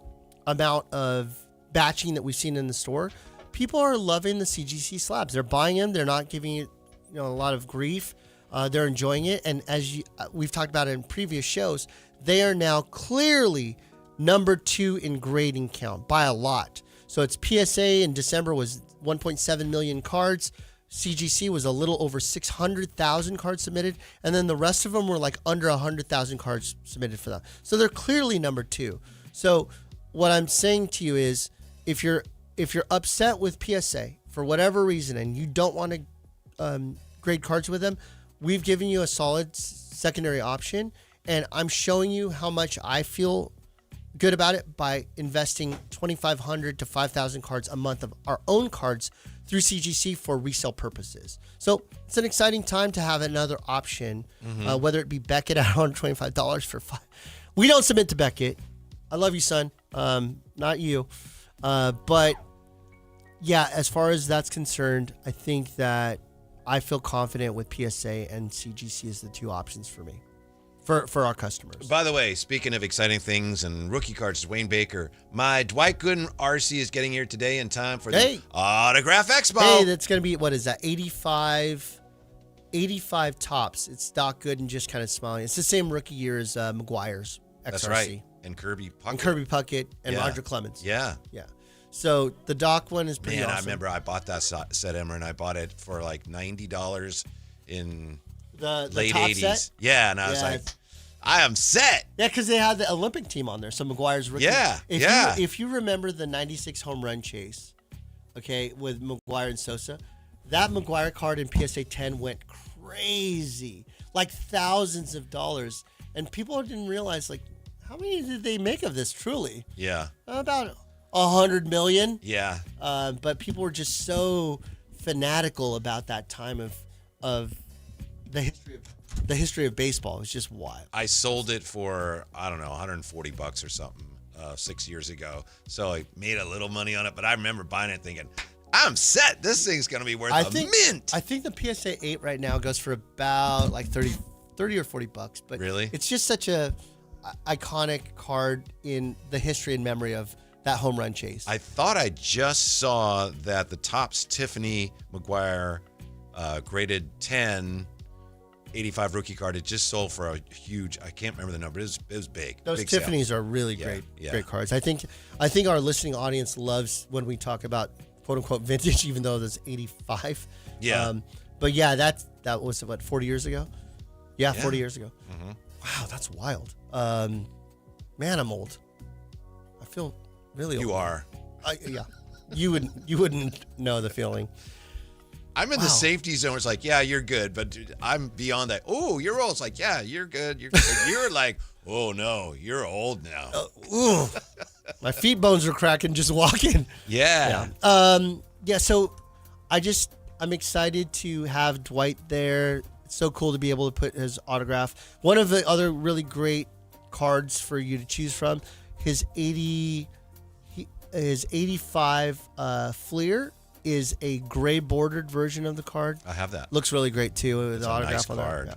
amount of batching that we've seen in the store, people are loving the CGC slabs. They're buying them. They're not giving it, a lot of grief. They're enjoying it, and as we've talked about it in previous shows, they are now clearly number 2 in grading count by a lot. So it's PSA in December was 1.7 million cards. CGC was a little over 600,000 cards submitted, and then the rest of them were like under 100,000 cards submitted for them. So they're clearly number 2. So what I'm saying to you is, if you're upset with PSA for whatever reason and you don't want to grade cards with them, we've given you a solid secondary option, and I'm showing you how much I feel good about it by investing 2,500 to 5,000 cards a month of our own cards through CGC for resale purposes. So it's an exciting time to have another option, whether it be Beckett at $125 for $5. We don't submit to Beckett. I love you, son. Not you. But yeah, as far as that's concerned, I think that I feel confident with PSA and CGC as the 2 options for me. For our customers. By the way, speaking of exciting things and rookie cards, Dwayne Baker, my Dwight Gooden RC is getting here today in time for the Autograph Expo. Hey, that's going to be, what is that, 85 tops. It's Doc Gooden just kind of smiling. It's the same rookie year as McGuire's XRC. That's right. And Kirby Puckett. And Roger Clemens. Yeah. Yeah. So the Doc one is pretty awesome. I remember I bought that set, Emmer, and I bought it for like $90 in the late top 80s. set? Yeah, and I was like, I am set. Yeah, because they had the Olympic team on there. So McGuire's rookie. Yeah, If you remember the 96 home run chase, okay, with McGuire and Sosa, that McGuire card in PSA 10 went crazy. Like thousands of dollars. And people didn't realize, like, how many did they make of this truly? Yeah. About 100 million. Yeah. But people were just so fanatical about that time of the history of baseball. It was just wild. I sold it for, I don't know, $140 or something 6 years ago. So I made a little money on it, but I remember buying it thinking, I'm set. This thing's going to be worth mint. I think the PSA 8 right now goes for about like 30 or $40. But really? It's just such a iconic card in the history and memory of that home run chase. I thought I just saw that the Topps Tiffany McGuire graded 10 85 rookie card. It just sold for a huge, I can't remember the number. It was big. Those big Tiffany's sale. are really great cards. I think our listening audience loves when we talk about quote unquote vintage, even though there's 85. Yeah. But yeah, that was what, 40 years ago? Yeah, 40 years ago. Wow, that's wild. Man, I'm old. I feel really old. You are. Yeah. You wouldn't know the feeling. I'm in the safety zone. It's like, yeah, you're good, but dude, I'm beyond that. Oh, you're old. It's like, yeah, you're good. You're good. You're like, oh no, you're old now. Ooh, my feet bones are cracking just walking. Yeah. Yeah. So, I'm excited to have Dwight there. It's so cool to be able to put his autograph. One of the other really great cards for you to choose from, his 85 Fleer is a gray bordered version of the card. I have that. Looks really great too with the a autograph nice on card. there.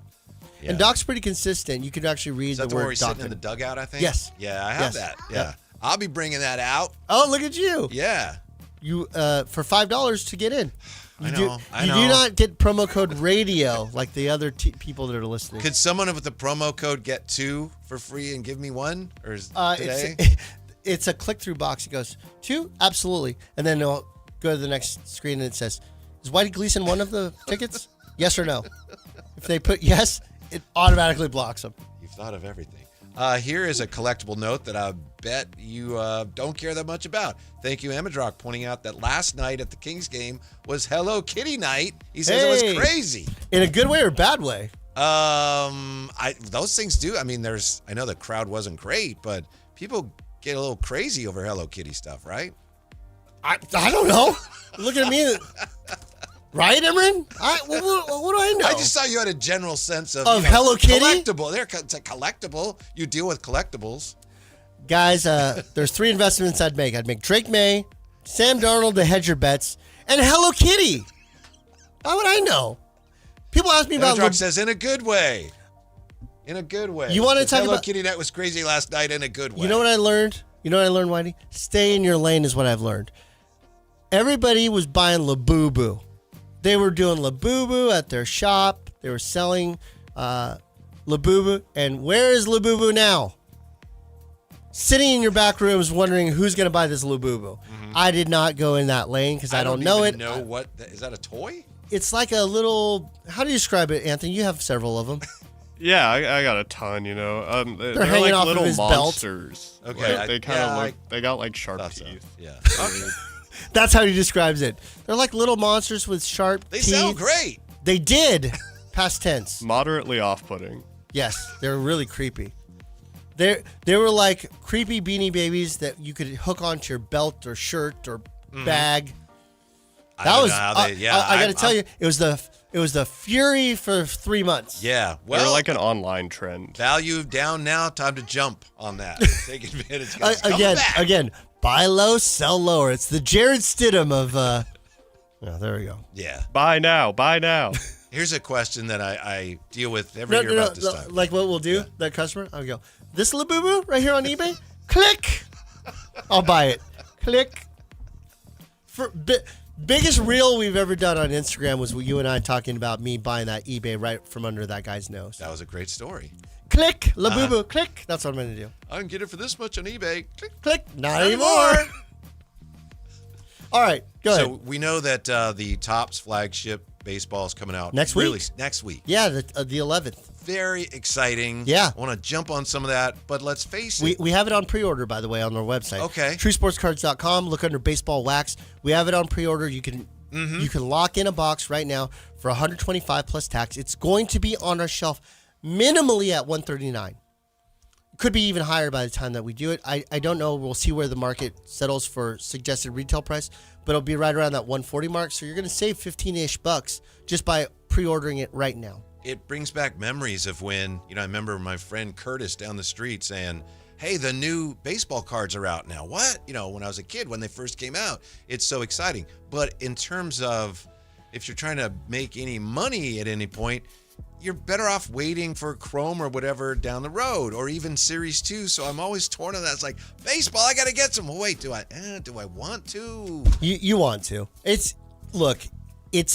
Yeah. And Doc's pretty consistent. You can actually read Is that the where word he's Doc. sitting in the dugout, I think? Yes. Yeah, I have Yes. that. Yeah. Yep. I'll be bringing that out. Oh, look at you! Yeah. You for $5 to get in. I You know. You do not get promo code radio like the other people that are listening. Could someone with the promo code get 2 for free and give me 1? Or is today? It's a click-through box. It goes, 2? Absolutely. And then it'll go to the next screen and it says, is Whitey Gleason one of the tickets? Yes or no? If they put yes, it automatically blocks them. You've thought of everything. Here is a collectible note that I bet you don't care that much about. Thank you, Amadrock, pointing out that last night at the Kings game was Hello Kitty night. He says it was crazy. In a good way or bad way? Those things do. I mean, I know the crowd wasn't great, but people get a little crazy over Hello Kitty stuff, right? I don't know. Look at me. Right, Emran? What do I know? I just thought you had a general sense of Hello Kitty? Collectible. It's a collectible. You deal with collectibles. Guys, there's 3 investments I'd make. I'd make Drake May, Sam Darnold to hedge your bets, and Hello Kitty. How would I know? People ask me about... Amadrock says, in a good way. In a good way. You want to talk Hello about... Kitty night was crazy last night in a good way. You know what I learned? Whitey? Stay in your lane is what I've learned. Everybody was buying Labubu. They were doing Labubu at their shop. They were selling Labubu. And where is Labubu now? Sitting in your back rooms wondering who's going to buy this Labubu. Mm-hmm. I did not go in that lane because I don't know it. Is that a toy? It's like a little... How do you describe it, Anthony? You have several of them. Yeah, I got a ton, they're hanging like off little of his monsters. belt. Okay. Like, they kind of look, they got like sharp Thought so. teeth. Yeah. That's how he describes it. They're like little monsters with sharp They teeth. sound great. They did. Past tense. Moderately off-putting. Yes, they were really creepy. They were like creepy Beanie Babies that you could hook onto your belt or shirt or bag. I got to tell you, it was the fury for 3 months. Yeah. They're Well, like an online trend. value down now. Time to jump on that. Take advantage. Again, buy low, sell lower. It's the Jared Stidham of. There we go. Yeah. Buy now. Here's a question that I deal with every year about this time. Like what we'll do, that customer, I'll go, this Labubu right here on eBay, click. I'll buy it. Click. Biggest reel we've ever done on Instagram was you and I talking about me buying that eBay right from under that guy's nose. That was a great story. Click, Labubu, click. That's what I'm going to do. I can get it for this much on eBay. Click. Click. Not anymore. All right, go ahead. So we know that the Topps flagship baseball is coming out Next week? Next week. Yeah, the 11th. Very exciting. Yeah. I want to jump on some of that, but let's face it. We have it on pre-order, by the way, on our website. Okay. TrueSportsCards.com. Look under Baseball Wax. We have it on pre-order. You can lock in a box right now for $125 plus tax. It's going to be on our shelf minimally at $139. Could be even higher by the time that we do it. I don't know. We'll see where the market settles for suggested retail price, but it'll be right around that $140 mark. So you're going to save 15-ish bucks just by pre-ordering it right now. It brings back memories of when, I remember my friend Curtis down the street saying, hey, the new baseball cards are out now. What? When I was a kid, when they first came out, it's so exciting. But in terms of if you're trying to make any money at any point, you're better off waiting for Chrome or whatever down the road, or even Series 2. So I'm always torn on that. It's like, baseball, I got to get some. Well, wait, do I want to? You want to. It's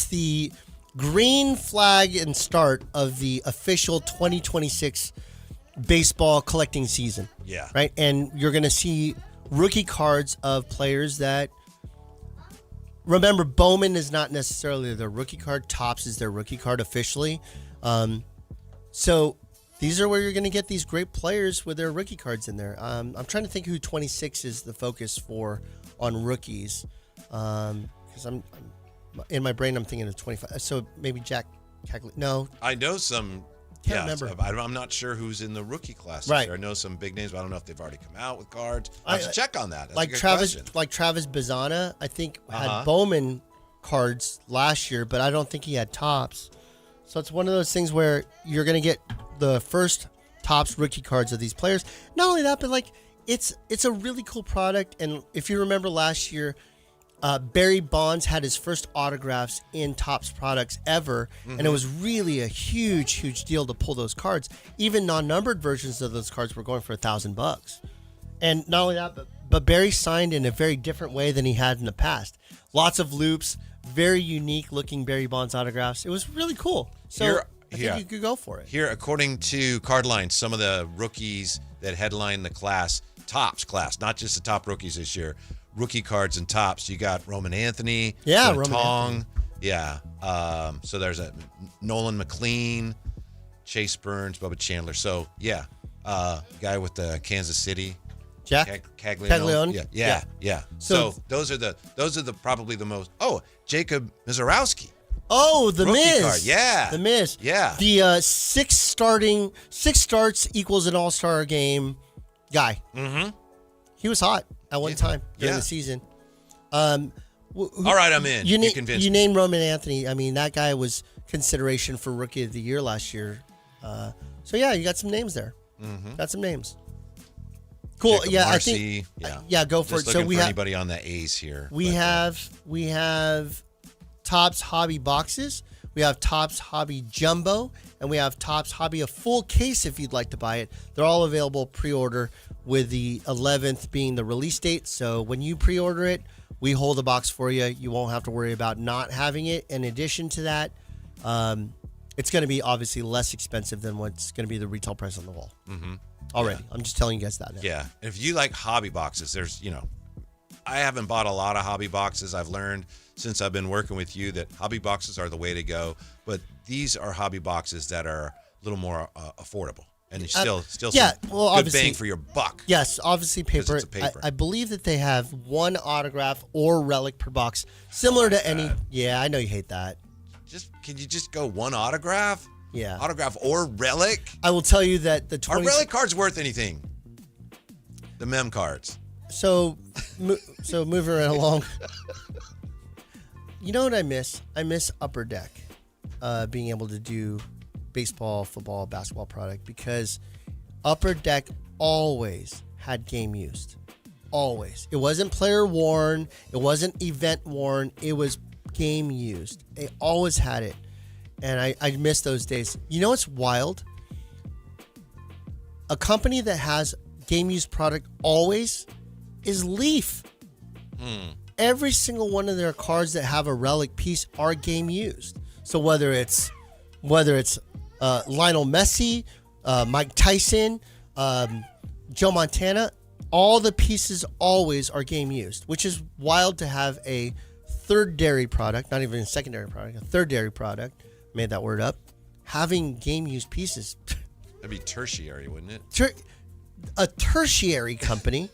the green flag and start of the official 2026 baseball collecting season. Yeah. Right? And you're going to see rookie cards of players that, remember, Bowman is not necessarily their rookie card. Topps is their rookie card officially. So these are where you're going to get these great players with their rookie cards in there. I'm trying to think who 26 is the focus for on rookies, because I'm in my brain I'm thinking of 25. So maybe Jack Cagley. No, I know some. Can't remember. I'm not sure who's in the rookie class. Right. I know some big names, but I don't know if they've already come out with cards. I have to check on that. That's like a good Travis, question. like Travis Bazana, I think had Bowman cards last year, but I don't think he had tops. So it's one of those things where you're going to get the first tops rookie cards of these players. Not only that, but like it's a really cool product. And if you remember last year, Barry Bonds had his first autographs in Topps products ever, and it was really a huge deal to pull those cards. Even non-numbered versions of those cards were going for $1,000. And not only that, but Barry signed in a very different way than he had in the past. Lots of loops, very unique looking Barry Bonds autographs. It was really cool. So I think you could go for it. Here, according to Cardline, some of the rookies that headline the Topps class, not just the top rookies this year, rookie cards and Topps. You got Roman Anthony, Roman Tong, Anthony. yeah. So there's a Nolan McLean, Chase Burns, Bubba Chandler. So yeah, guy with the Kansas City, Jack Caglione. Yeah. So those are the probably the most. Oh, Jacob Mizorowski. Oh, the Rookie Miz. card, yeah. The Miz. Yeah. The six starts equals an all-star game guy. Mm-hmm. He was hot at one time during the season. All right, I'm in. You convinced me. You named Roman Anthony. I mean, that guy was consideration for Rookie of the Year last year. So, yeah, you got some names there. Mm-hmm. Got some names. Cool. Jacob yeah, Marcy, I think. Yeah, go for just it. So looking for anybody on the A's here. We have Topps Hobby boxes. We have Topps Hobby Jumbo, and we have Topps Hobby a full case if you'd like to buy it. They're all available pre-order, with the 11th being the release date. So when you pre-order it, we hold the box for you. You won't have to worry about not having it. In addition to that, it's going to be obviously less expensive than what's going to be the retail price on the wall. Mm-hmm. Already. I'm just telling you guys that now. Yeah. And if you like hobby boxes, I haven't bought a lot of hobby boxes. I've learned since I've been working with you that hobby boxes are the way to go. But these are hobby boxes that are a little more affordable. And you still yeah, some well, good obviously, bang for your buck. Yes, obviously paper. It's a paper. I believe that they have one autograph or relic per box, similar to any. Yeah, I know you hate that. Can you just go one autograph? Yeah. Autograph or relic? I will tell you that the 20. Are relic cards worth anything? The mem cards. So moving right along. You know what I miss? I miss Upper Deck, being able to do baseball, football, basketball product, because Upper Deck always had game used. Always. It wasn't player worn. It wasn't event worn. It was game used. They always had it. And I miss those days. You know what's wild? A company that has game used product always is Leaf. Every single one of their cards that have a relic piece are game used. So whether it's Lionel Messi, Mike Tyson, Joe Montana, all the pieces always are game used, which is wild to have a third-dairy product, not even a secondary product, a third-dairy product, made that word up, having game used pieces. That'd be tertiary, wouldn't it? A tertiary company.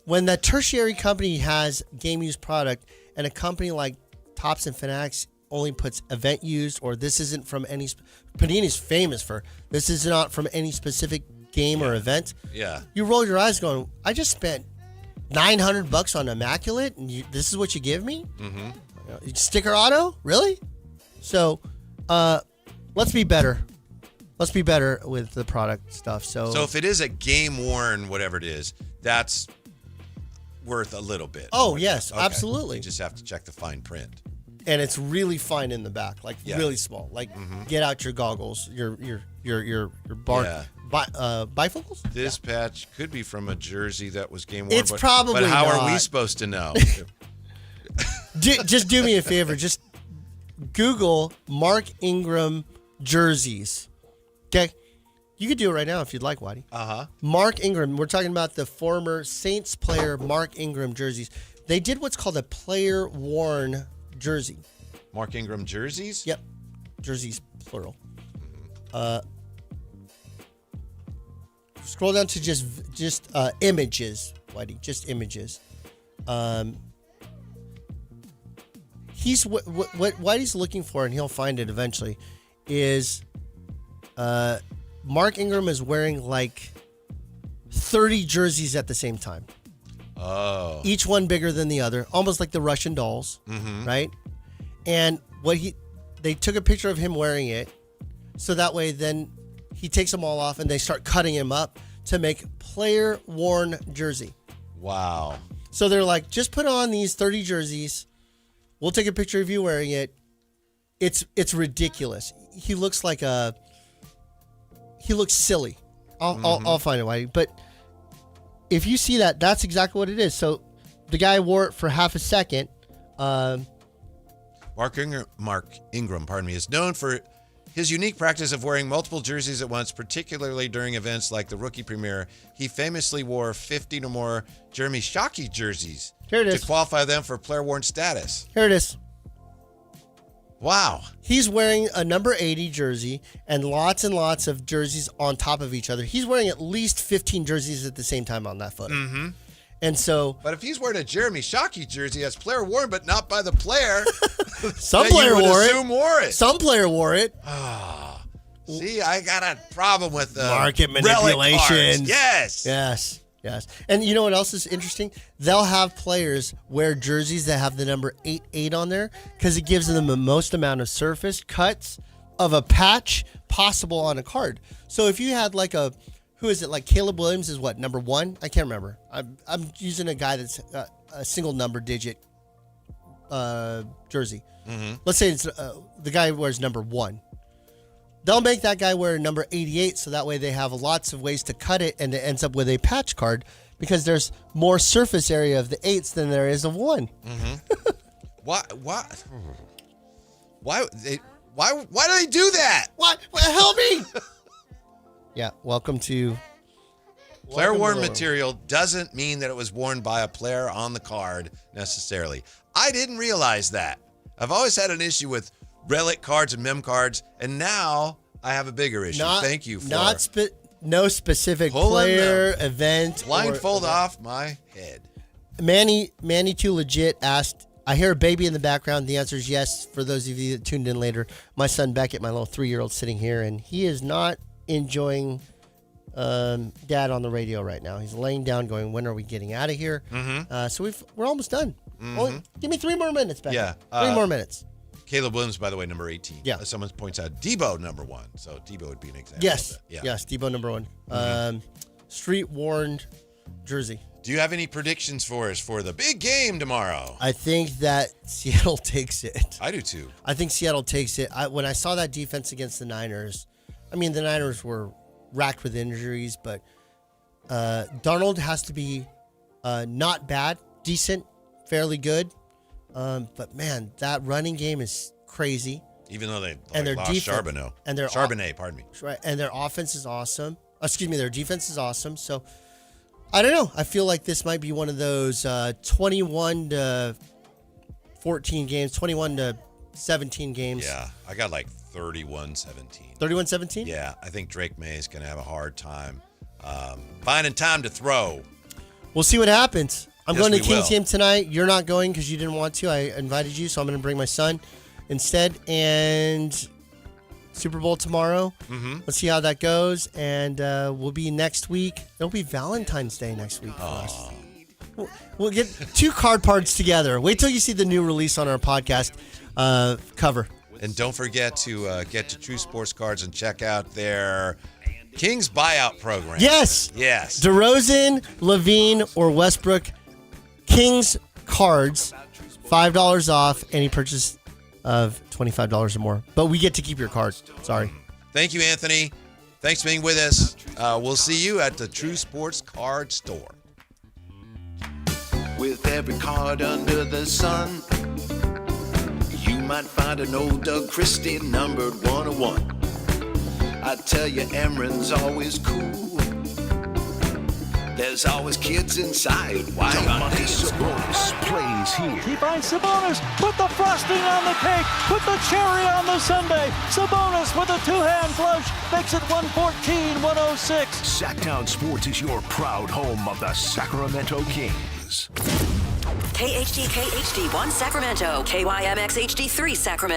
When that tertiary company has game used product, and a company like Topps and Fanatics only puts event used, or this isn't from any, Panini's famous for this is not from any specific game or event. Yeah. You roll your eyes going, I just spent $900 on Immaculate, and this is what you give me? Mm-hmm. Sticker auto? Really? So, let's be better. Let's be better with the product stuff. So if it is a game worn, whatever it is, that's worth a little bit. Oh, yes, absolutely. You just have to check the fine print. And it's really fine in the back, like really small. Like get out your goggles, your bifocals. This patch could be from a jersey that was game worn. It's probably But how not. are we supposed to know? Just do me a favor. Just Google Mark Ingram jerseys. Okay? You could do it right now if you'd like, Whitey. Mark Ingram. We're talking about the former Saints player Mark Ingram jerseys. They did what's called a player-worn jersey. Mark Ingram jerseys? Yep. jerseys plural. Scroll down to just images, Whitey, just images. He's what Whitey's looking for, and he'll find it eventually, is Mark Ingram is wearing like 30 jerseys at the same time. Oh. Each one bigger than the other, almost like the Russian dolls, right? And they took a picture of him wearing it, so that way then he takes them all off and they start cutting him up to make player-worn jersey. Wow. So they're like, just put on these 30 jerseys. We'll take a picture of you wearing it. It's ridiculous. He looks silly. I'll find it, Whitey. But if you see that, that's exactly what it is. So the guy wore it for half a second. Mark Ingram, is known for his unique practice of wearing multiple jerseys at once, particularly during events like the rookie premiere. He famously wore 15 or more Jeremy Shockey jerseys Here it is. to qualify them for player-worn status. Here it is. Wow. He's wearing a number 80 jersey and lots of jerseys on top of each other. He's wearing at least 15 jerseys at the same time on that photo. Mm-hmm. And so... But if he's wearing a Jeremy Shockey jersey, that's player-worn, but not by the player. Some player wore it. it. Some player wore it. See, I got a problem with market relic manipulation. cards. Yes. Yes. And you know what else is interesting? They'll have players wear jerseys that have the number 88 on there because it gives them the most amount of surface cuts of a patch possible on a card. So if you had like who is it? Like Caleb Williams is what, number 1? I can't remember. I'm using a guy that's a single number digit jersey. Mm-hmm. Let's say it's the guy who wears number 1. They'll make that guy wear number 88 so that way they have lots of ways to cut it and it ends up with a patch card because there's more surface area of the 8s than there is of 1. Mm-hmm. Why do they do that? What? Help me! Yeah, welcome to... Player-worn material doesn't mean that it was worn by a player on the card necessarily. I didn't realize that. I've always had an issue with relic cards and mem cards, and now I have a bigger issue. Thank you for no specific player, event. Blindfold off my head. Manny Too Legit asked, I hear a baby in the background. The answer is yes. For those of you that tuned in later, my son Beckett, my little 3-year-old, sitting here, and he is not enjoying Dad on the radio right now. He's laying down going, when are we getting out of here? Mm-hmm. So we're almost done. Mm-hmm. Give me 3 more minutes, Beckett. Yeah. 3 more minutes. Caleb Williams, by the way, number 18. Yeah. Someone points out Debo, number 1. So Debo would be an example. Yes. Of that. Yeah. Yes, Debo, number 1. Mm-hmm. Street-worn jersey. Do you have any predictions for us for the big game tomorrow? I think that Seattle takes it. I do too. I think Seattle takes it. When I saw that defense against the Niners, I mean, the Niners were racked with injuries, but Darnold has to be not bad, decent, fairly good. But man, that running game is crazy. Even though they and their lost defense, Charbonnet, pardon me. Right, and their offense is awesome. Their defense is awesome. So I don't know. I feel like this might be one of those 21 to 14 games, 21 to 17 games. Yeah, I got like 31-17. 31-17? Yeah, I think Drake May is going to have a hard time finding time to throw. We'll see what happens. I'm going to we Kings will. game tonight. You're not going because you didn't want to. I invited you, so I'm going to bring my son instead. And Super Bowl tomorrow. Mm-hmm. Let's see how that goes. And we'll be next week. It'll be Valentine's Day next week for us. We'll get 2 card parts together. Wait till you see the new release on our podcast cover. And don't forget to get to True Sports Cards and check out their Kings buyout program. Yes. DeRozan, Levine, or Westbrook. Kings cards, $5 off any purchase of $25 or more. But we get to keep your cards. Sorry. Thank you, Anthony. Thanks for being with us. We'll see you at the True Sports Card Store. With every card under the sun, you might find an old Doug Christie numbered 101. I tell you, Emron's always cool. There's always kids inside. Why not Sabonis plays here. He finds Sabonis, put the frosting on the cake, put the cherry on the sundae. Sabonis with a two-hand flush makes it 114-106. Sactown Sports is your proud home of the Sacramento Kings. KHD1 Sacramento, KYMX HD3 Sacramento.